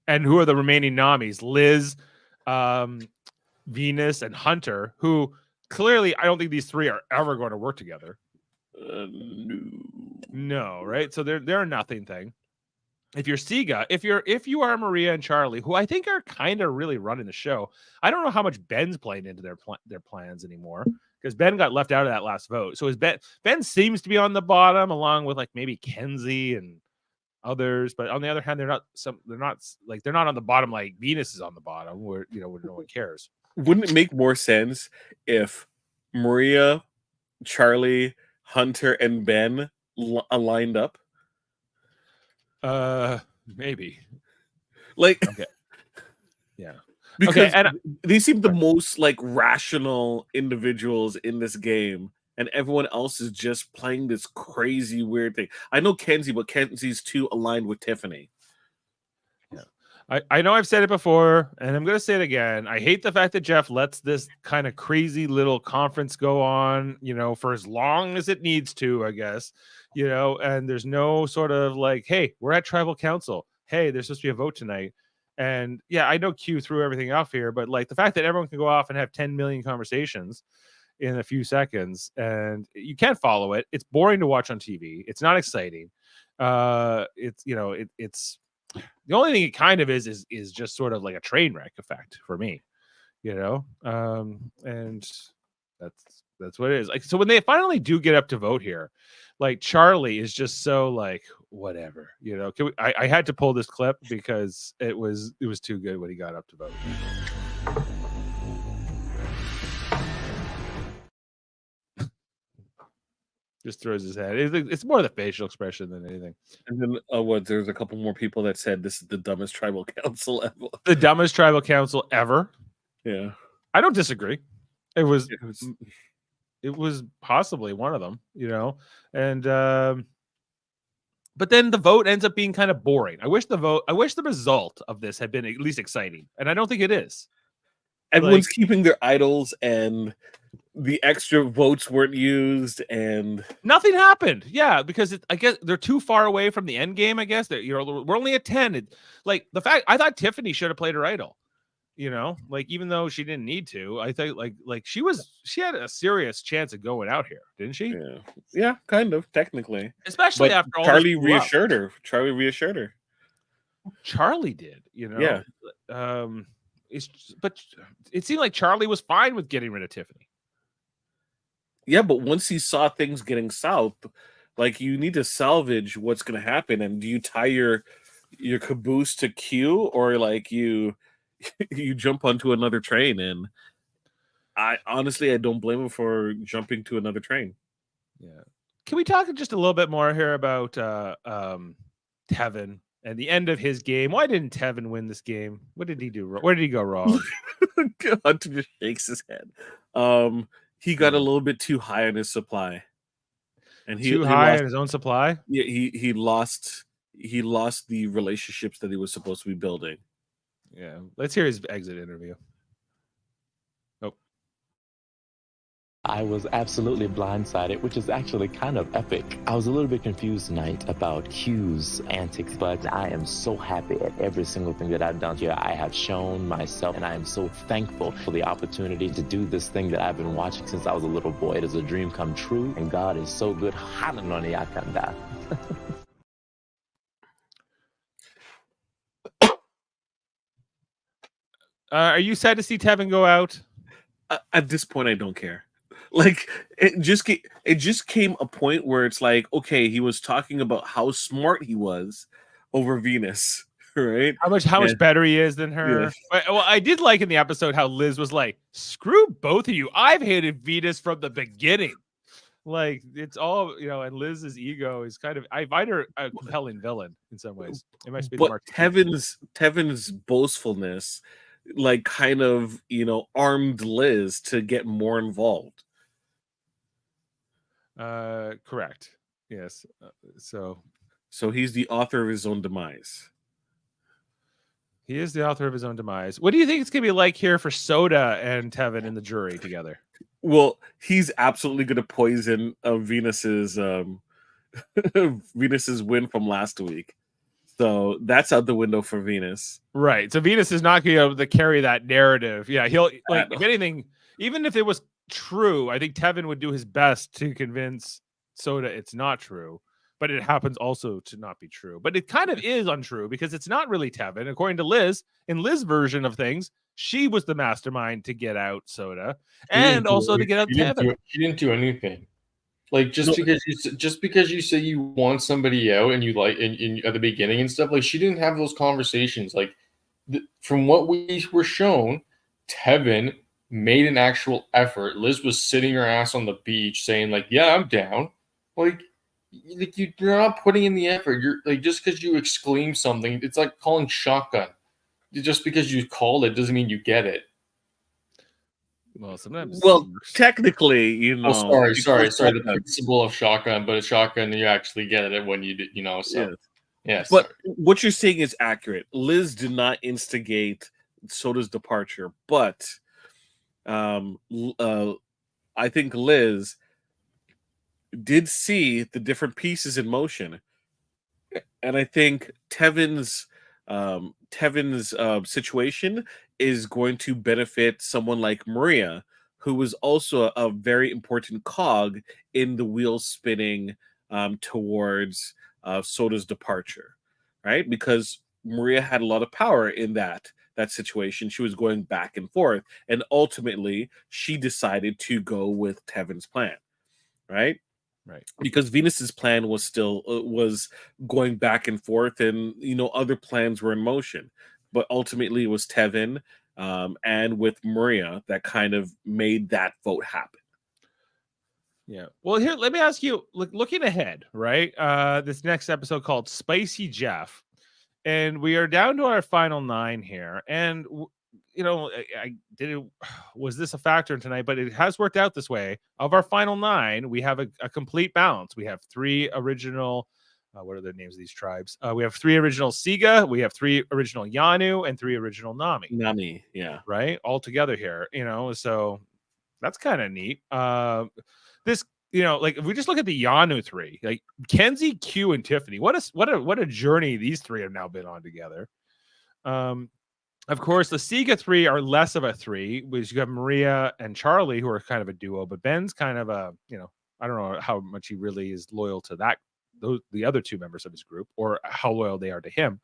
Speaker 1: And who are the remaining Namis? Liz, Venus, and Hunter, who clearly I don't think these 3 are ever going to work together. No, right? So they're a nothing thing. If you're Siga, if you are Maria and Charlie, who I think are kind of really running the show, I don't know how much Ben's playing into their plans anymore because Ben got left out of that last vote. So Ben seems to be on the bottom along with like maybe Kenzie and others, but on the other hand, they're not on the bottom like Venus is on the bottom where where no one cares.
Speaker 2: Wouldn't it make more sense if Maria, Charlie, Hunter, and Ben aligned up?
Speaker 1: Maybe.
Speaker 2: Like,
Speaker 1: okay. Yeah.
Speaker 2: Because
Speaker 1: okay, and
Speaker 2: they seem the most like rational individuals in this game. And everyone else is just playing this crazy weird thing. I know Kenzie, but Kenzie's too aligned with Tiffany.
Speaker 1: Yeah, I know I've said it before, and I'm going to say it again. I hate the fact that Jeff lets this kind of crazy little conference go on, for as long as it needs to, I guess, and there's no sort of like, hey, we're at tribal council. Hey, there's supposed to be a vote tonight. And yeah, I know Q threw everything off here, but like the fact that everyone can go off and have 10 million conversations in a few seconds and you can't follow it. It's boring to watch on TV. It's not exciting. It's it's the only thing it kind of is just sort of like a train wreck effect for me, and that's what it is. Like, so when they finally do get up to vote here, like Charlie is just so like whatever, I had to pull this clip because it was too good when he got up to vote. Just throws his head. It's more the facial expression than anything.
Speaker 2: And then there's a couple more people that said this is the dumbest tribal council ever.
Speaker 1: The dumbest tribal council ever.
Speaker 2: Yeah.
Speaker 1: I don't disagree. It was possibly one of them, and but then the vote ends up being kind of boring. I wish the result of this had been at least exciting, and I don't think it is.
Speaker 2: Everyone's keeping their idols and the extra votes weren't used, and
Speaker 1: Nothing happened. Yeah, because I guess they're too far away from the end game. I guess that we're only at 10. Like the fact I thought Tiffany should have played her idol. Like even though she didn't need to, I think like she had a serious chance of going out here, didn't she?
Speaker 2: yeah, kind of technically.
Speaker 1: Especially
Speaker 2: But
Speaker 1: after all
Speaker 2: Charlie
Speaker 1: this blew up.
Speaker 2: reassured her. Charlie reassured her.
Speaker 1: Charlie did,
Speaker 2: Yeah.
Speaker 1: but it seemed like Charlie was fine with getting rid of Tiffany.
Speaker 2: Yeah, but once he saw things getting south, like you need to salvage what's going to happen. And do you tie your caboose to Q, or like you you jump onto another train? And I honestly, I don't blame him for jumping to another train.
Speaker 1: Yeah. Can we talk just a little bit more here about Tevin and the end of his game? Why didn't Tevin win this game? What did he do? Where did he go wrong?
Speaker 2: Hunter just shakes his head. He got a little bit too high on his supply, and he
Speaker 1: high
Speaker 2: lost,
Speaker 1: on his own supply.
Speaker 2: Yeah, he lost the relationships that he was supposed to be building.
Speaker 1: Yeah, let's hear his exit interview.
Speaker 7: I was absolutely blindsided, which is actually kind of epic. I was a little bit confused tonight about Q's antics, but I am so happy at every single thing that I've done here. I have shown myself, and I am so thankful for the opportunity to do this thing that I've been watching since I was a little boy. It is a dream come true, and God is so good. Hallelujah.
Speaker 1: Are you sad to see Tevin go out?
Speaker 2: At this point, I don't care. Like it just came a point where it's like, okay, he was talking about how smart he was over Venus, right?
Speaker 1: How much better he is than her. Yeah. Well, I did like in the episode how Liz was like, "Screw both of you. I've hated Venus from the beginning." Like it's all and Liz's ego is kind of. I find her a compelling villain in some ways. It must be.
Speaker 2: But Tevin's boastfulness, like kind of armed Liz to get more involved.
Speaker 1: Correct. Yes. So
Speaker 2: he's the author of his own demise.
Speaker 1: He is the author of his own demise. What do you think it's gonna be like here for Soda and Tevin in the jury together?
Speaker 2: Well, he's absolutely going to poison Venus's Venus's win from last week. So that's out the window for Venus.
Speaker 1: Right. So Venus is not going to be able to carry that narrative. Yeah, he'll if anything, even if it was true, I think Tevin would do his best to convince Soda it's not true, but it happens also to not be true. But it kind of is untrue because it's not really Tevin. According to Liz, in Liz's version of things, she was the mastermind to get out Soda and also to get out Tevin.
Speaker 3: She didn't do anything. Like just because you say you want somebody out and you like in at the beginning and stuff, like she didn't have those conversations. Like from what we were shown, Tevin made an actual effort. Liz was sitting her ass on the beach saying like, "Yeah, I'm down." Like you're not putting in the effort. You're like just because you exclaim something, it's like calling shotgun. Just because you call it doesn't mean you get it.
Speaker 1: Well, sometimes.
Speaker 2: Well, technically,
Speaker 3: Oh, sorry. The principle of shotgun, but a shotgun you actually get it when you did, So, yes.
Speaker 2: But what you're saying is accurate. Liz did not instigate Soda's departure, but I think Liz did see the different pieces in motion, and I think Tevin's situation is going to benefit someone like Maria, who was also a very important cog in the wheel spinning towards Soda's departure, right? Because Maria had a lot of power in that situation. She was going back and forth, and ultimately she decided to go with Tevin's plan, right?
Speaker 1: Right.
Speaker 2: Because Venus's plan was still was going back and forth, and other plans were in motion, but ultimately it was Tevin and with Maria that kind of made that vote happen.
Speaker 1: Yeah. Well, here, let me ask you, looking ahead, right? This next episode called Spicy Jeff, and we are down to our final 9 here, and was this a factor tonight? But it has worked out this way. Of our final 9, we have a complete balance. We have 3 original. What are the names of these tribes? We have 3 original Siga. We have 3 original Yanu and 3 original Nami.
Speaker 2: Nami, yeah,
Speaker 1: right, all together here. So That's kind of neat. This, like if we just look at the Yanu three, like Kenzie, Q, and Tiffany, what a journey these three have now been on together. Of course, the Sega three are less of a three, which you have Maria and Charlie, who are kind of a duo, but Ben's kind of a, I don't know how much he really is loyal to the other two members of his group, or how loyal they are to him.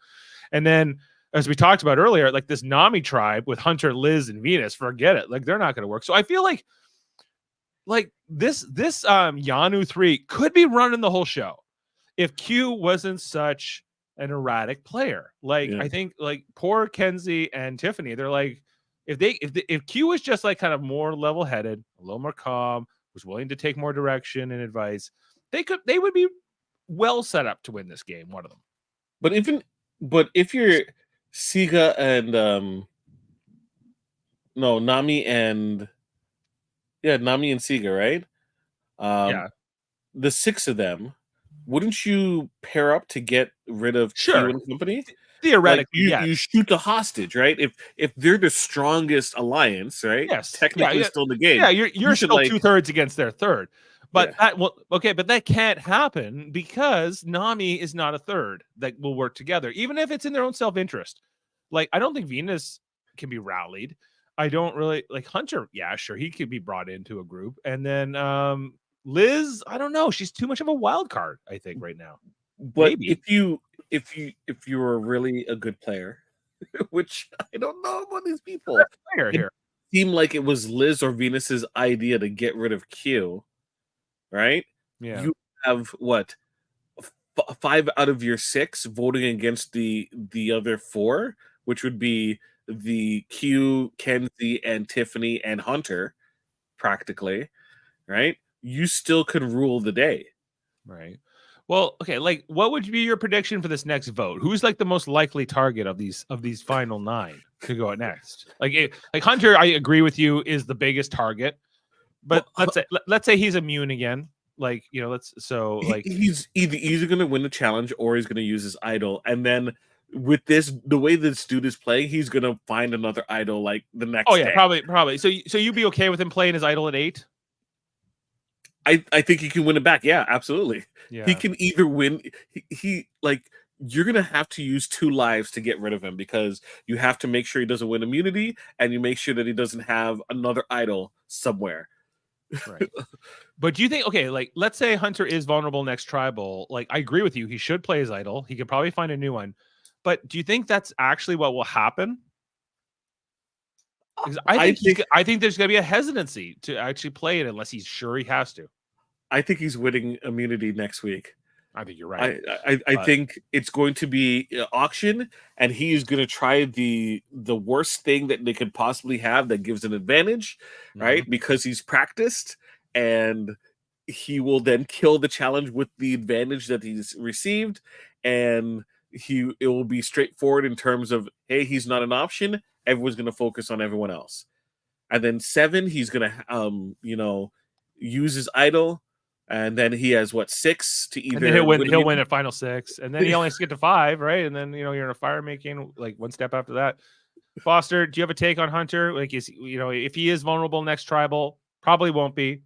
Speaker 1: And then, as we talked about earlier, like this Nami tribe with Hunter, Liz, and Venus, forget it. Like they're not going to work. So I feel like this Yanu 3 could be running the whole show if Q wasn't such an erratic player. Like I think like poor Kenzie and Tiffany, they're like, if Q was just like kind of more level-headed, a little more calm, was willing to take more direction and advice, they would be well set up to win this game, one of them.
Speaker 2: But if you're Sega and Nami and Sega, right?
Speaker 1: Yeah.
Speaker 2: The six of them, wouldn't you pair up to get rid of Q and company?
Speaker 1: Theoretically,
Speaker 2: like you shoot the hostage, right? If they're the strongest alliance, right?
Speaker 1: Yes,
Speaker 2: technically still in the game.
Speaker 1: Yeah, you're still
Speaker 2: like,
Speaker 1: 2/3 against their third. But but that can't happen because Nami is not a third that will work together, even if it's in their own self-interest. Like, I don't think Venus can be rallied. I don't really like Hunter. Yeah, sure, he could be brought into a group. And then Liz, I don't know. She's too much of a wild card, I think, right now.
Speaker 2: But
Speaker 1: maybe
Speaker 2: if you were really a good player, which I don't know about these people,
Speaker 1: here
Speaker 2: seemed like it was Liz or Venus's idea to get rid of Q. Right?
Speaker 1: Yeah.
Speaker 2: You have what? 5 out of your 6 voting against the other 4, which would be the Q, Kenzie, and Tiffany and Hunter, practically. Right? You still could rule the day.
Speaker 1: Right. Well, okay, like what would be your prediction for this next vote? Who's like the most likely target of these final 9 to go next? Like Hunter, I agree with you, is the biggest target. But let's say he's immune again. Like,
Speaker 2: he's either going to win the challenge or he's going to use his idol. And then with the way this dude is playing, he's going to find another idol like the next day.
Speaker 1: Probably. So you'd be okay with him playing his idol at 8?
Speaker 2: I think he can win it back. Yeah, absolutely.
Speaker 1: Yeah.
Speaker 2: He can either win. He you're going to have to use 2 lives to get rid of him, because you have to make sure he doesn't win immunity, and you make sure that he doesn't have another idol somewhere.
Speaker 1: Right. But do you think, okay, like let's say Hunter is vulnerable next tribal, like I agree with you, he should play his idol, he could probably find a new one, but do you think that's actually what will happen? I think there's gonna be a hesitancy to actually play it unless he's sure he has to.
Speaker 2: I think he's winning immunity next week.
Speaker 1: I think you're right.
Speaker 2: I think it's going to be auction, and he's going to try the worst thing that they could possibly have that gives an advantage, right? Because he's practiced, and he will then kill the challenge with the advantage that he's received, and it will be straightforward in terms of, hey, he's not an option. Everyone's going to focus on everyone else. And then 7, he's going to use his idol. And then he has 6 to either.
Speaker 1: And then he'll win at final 6, and then he only has to get to 5, right? And then you're in a fire making like one step after that. Foster, do you have a take on Hunter? Like, is if he is vulnerable next tribal, probably won't be.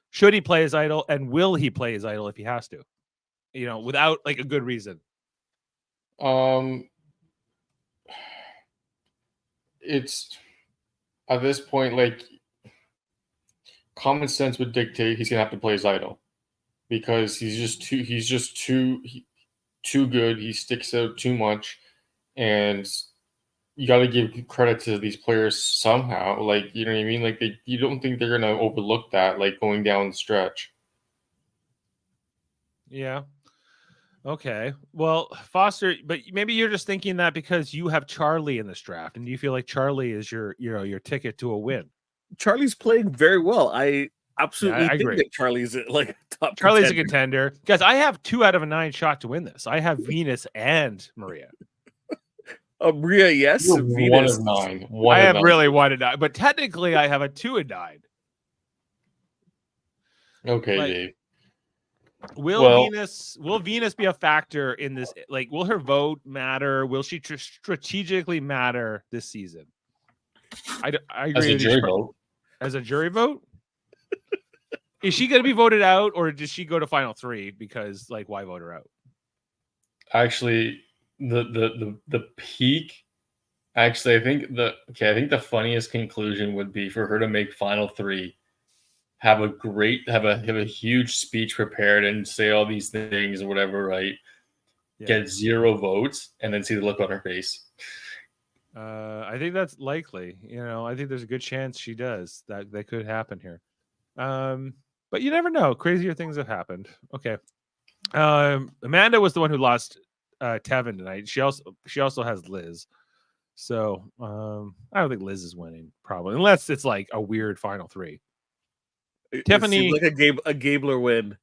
Speaker 1: Should he play his idol, and will he play his idol if he has to? Without like a good reason.
Speaker 3: It's at this point like. Common sense would dictate he's gonna have to play his idol, because he's just too good. He sticks out too much, and you got to give credit to these players somehow. Like, you know what I mean? Like you don't think they're gonna overlook that, like going down the stretch.
Speaker 1: Yeah. Okay. Well, Foster, but maybe you're just thinking that because you have Charlie in this draft, and you feel like Charlie is your ticket to a win.
Speaker 2: Charlie's playing very well. I absolutely
Speaker 1: I
Speaker 2: think
Speaker 1: agree.
Speaker 2: that Charlie's like top.
Speaker 1: Charlie's a contender. Guys, I have 2 out of a 9 shot to win this. I have Venus and Maria.
Speaker 2: Maria, yes. Venus.
Speaker 3: 1 of 9.
Speaker 1: I have really 1 of 9, but technically I have a 2 of 9.
Speaker 3: Okay, Dave.
Speaker 1: Will Venus be a factor in this? Like, will her vote matter? Will she strategically matter this season? I
Speaker 3: As
Speaker 1: agree
Speaker 3: a
Speaker 1: with you.
Speaker 3: jury vote.
Speaker 1: As a jury vote. Is she going to be voted out, or does she go to final 3? Because like, why vote her out?
Speaker 3: Actually, the peak. Actually, I think the funniest conclusion would be for her to make final 3, have a huge speech prepared and say all these things or whatever, right?
Speaker 1: Yeah.
Speaker 3: Get 0 votes and then see the look on her face.
Speaker 1: I think that's likely. I think there's a good chance she does. That could happen here. But you never know. Crazier things have happened. Okay. Amanda was the one who lost Tevin tonight. She also has Liz. So I don't think Liz is winning, probably, unless it's like a weird final 3.
Speaker 2: It
Speaker 1: Tiffany,
Speaker 2: seems like a Gabler win.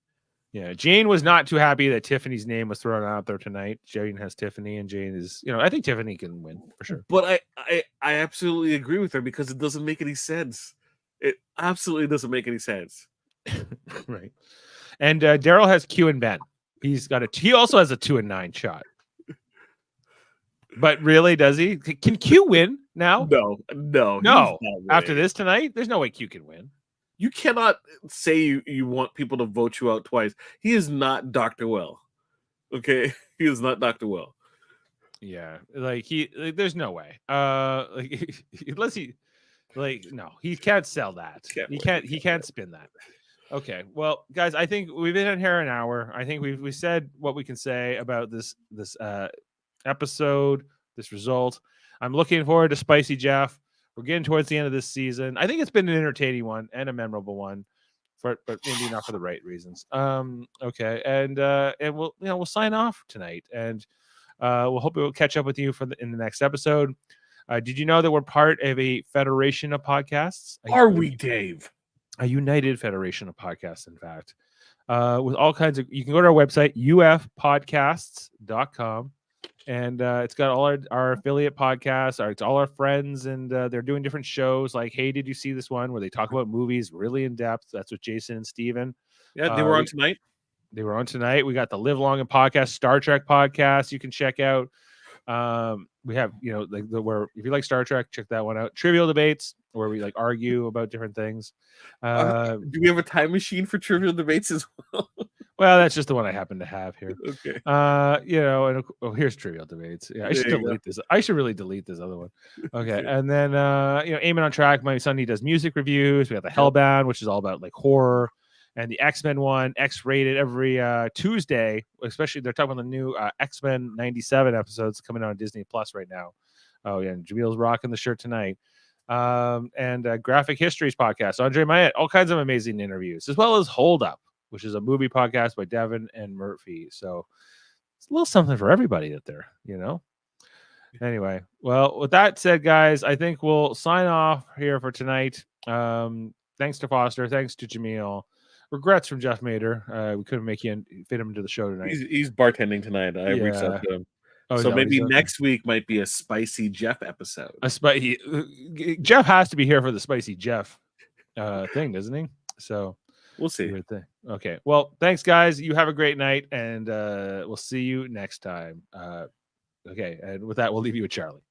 Speaker 1: yeah, Jane was not too happy that Tiffany's name was thrown out there tonight. Jane has Tiffany, and Jane is, I think Tiffany can win for sure.
Speaker 2: But I absolutely agree with her because it doesn't make any sense. It absolutely doesn't make any sense.
Speaker 1: Right. And Daryl has Q and Ben. He also has a 2 and 9 shot. But really, does he? Can Q win now?
Speaker 2: No.
Speaker 1: No.
Speaker 2: He's not
Speaker 1: After
Speaker 2: winning.
Speaker 1: this tonight, there's no way Q can win.
Speaker 2: You cannot say you want people to vote you out twice. He is not Dr. Well. Okay? He is not Dr. Well.
Speaker 1: Yeah. There's no way. Unless he no, he can't sell that. He can't spin that. Okay. Well, guys, I think we've been in here an hour. I think we said what we can say about this episode, this result. I'm looking forward to Spicy Jeff. We're getting towards the end of this season. I think it's been an entertaining one and a memorable one, but maybe not for the right reasons. Okay, and we'll sign off tonight, and we'll catch up with you in the next episode. Did you know that we're part of a federation of podcasts?
Speaker 2: Are we, Dave?
Speaker 1: A united federation of podcasts, in fact, with all kinds of. You can go to our website ufpodcasts.com. And it's got all our affiliate podcasts. It's all our friends, and they're doing different shows. Like, hey, did you see this one where they talk about movies really in depth? That's with Jason and Steven.
Speaker 2: Yeah, they were on tonight.
Speaker 1: They were on tonight. We got the Live Long and Podcast, Star Trek podcast. You can check out. We have, where if you like Star Trek, check that one out. Trivial Debates, where we argue about different things.
Speaker 2: Do we have a time machine for Trivial Debates as well?
Speaker 1: Well, that's just the one I happen to have here.
Speaker 2: Okay.
Speaker 1: And here's Trivial Debates. Yeah, I should delete this. I should really delete this other one. Okay. And then Aiming on Track, my son, he does music reviews. We got the Hellbound, which is all about horror, and the X-Men one, X-rated, every Tuesday. Especially they're talking about the new X-Men 97 episodes coming out on Disney Plus right now. Oh yeah, and Jameel's rocking the shirt tonight. And Graphic Histories podcast, Andre Mayette, all kinds of amazing interviews, as well as Hold Up, which is a movie podcast by Devin and Murphy. So it's a little something for everybody out there, Anyway, well, with that said, guys, I think we'll sign off here for tonight. Thanks to Foster. Thanks to Jaemeel. Regrets from Jeff Mader. We couldn't fit him into the show tonight.
Speaker 2: He's bartending tonight. I reached out to him. So maybe next week might be a Spicy Jeff episode.
Speaker 1: Jeff has to be here for the Spicy Jeff thing, doesn't he? So
Speaker 2: we'll see.
Speaker 1: Weird thing. Okay. Well, thanks, guys. You have a great night, and we'll see you next time. Okay. And with that, we'll leave you with Charlie.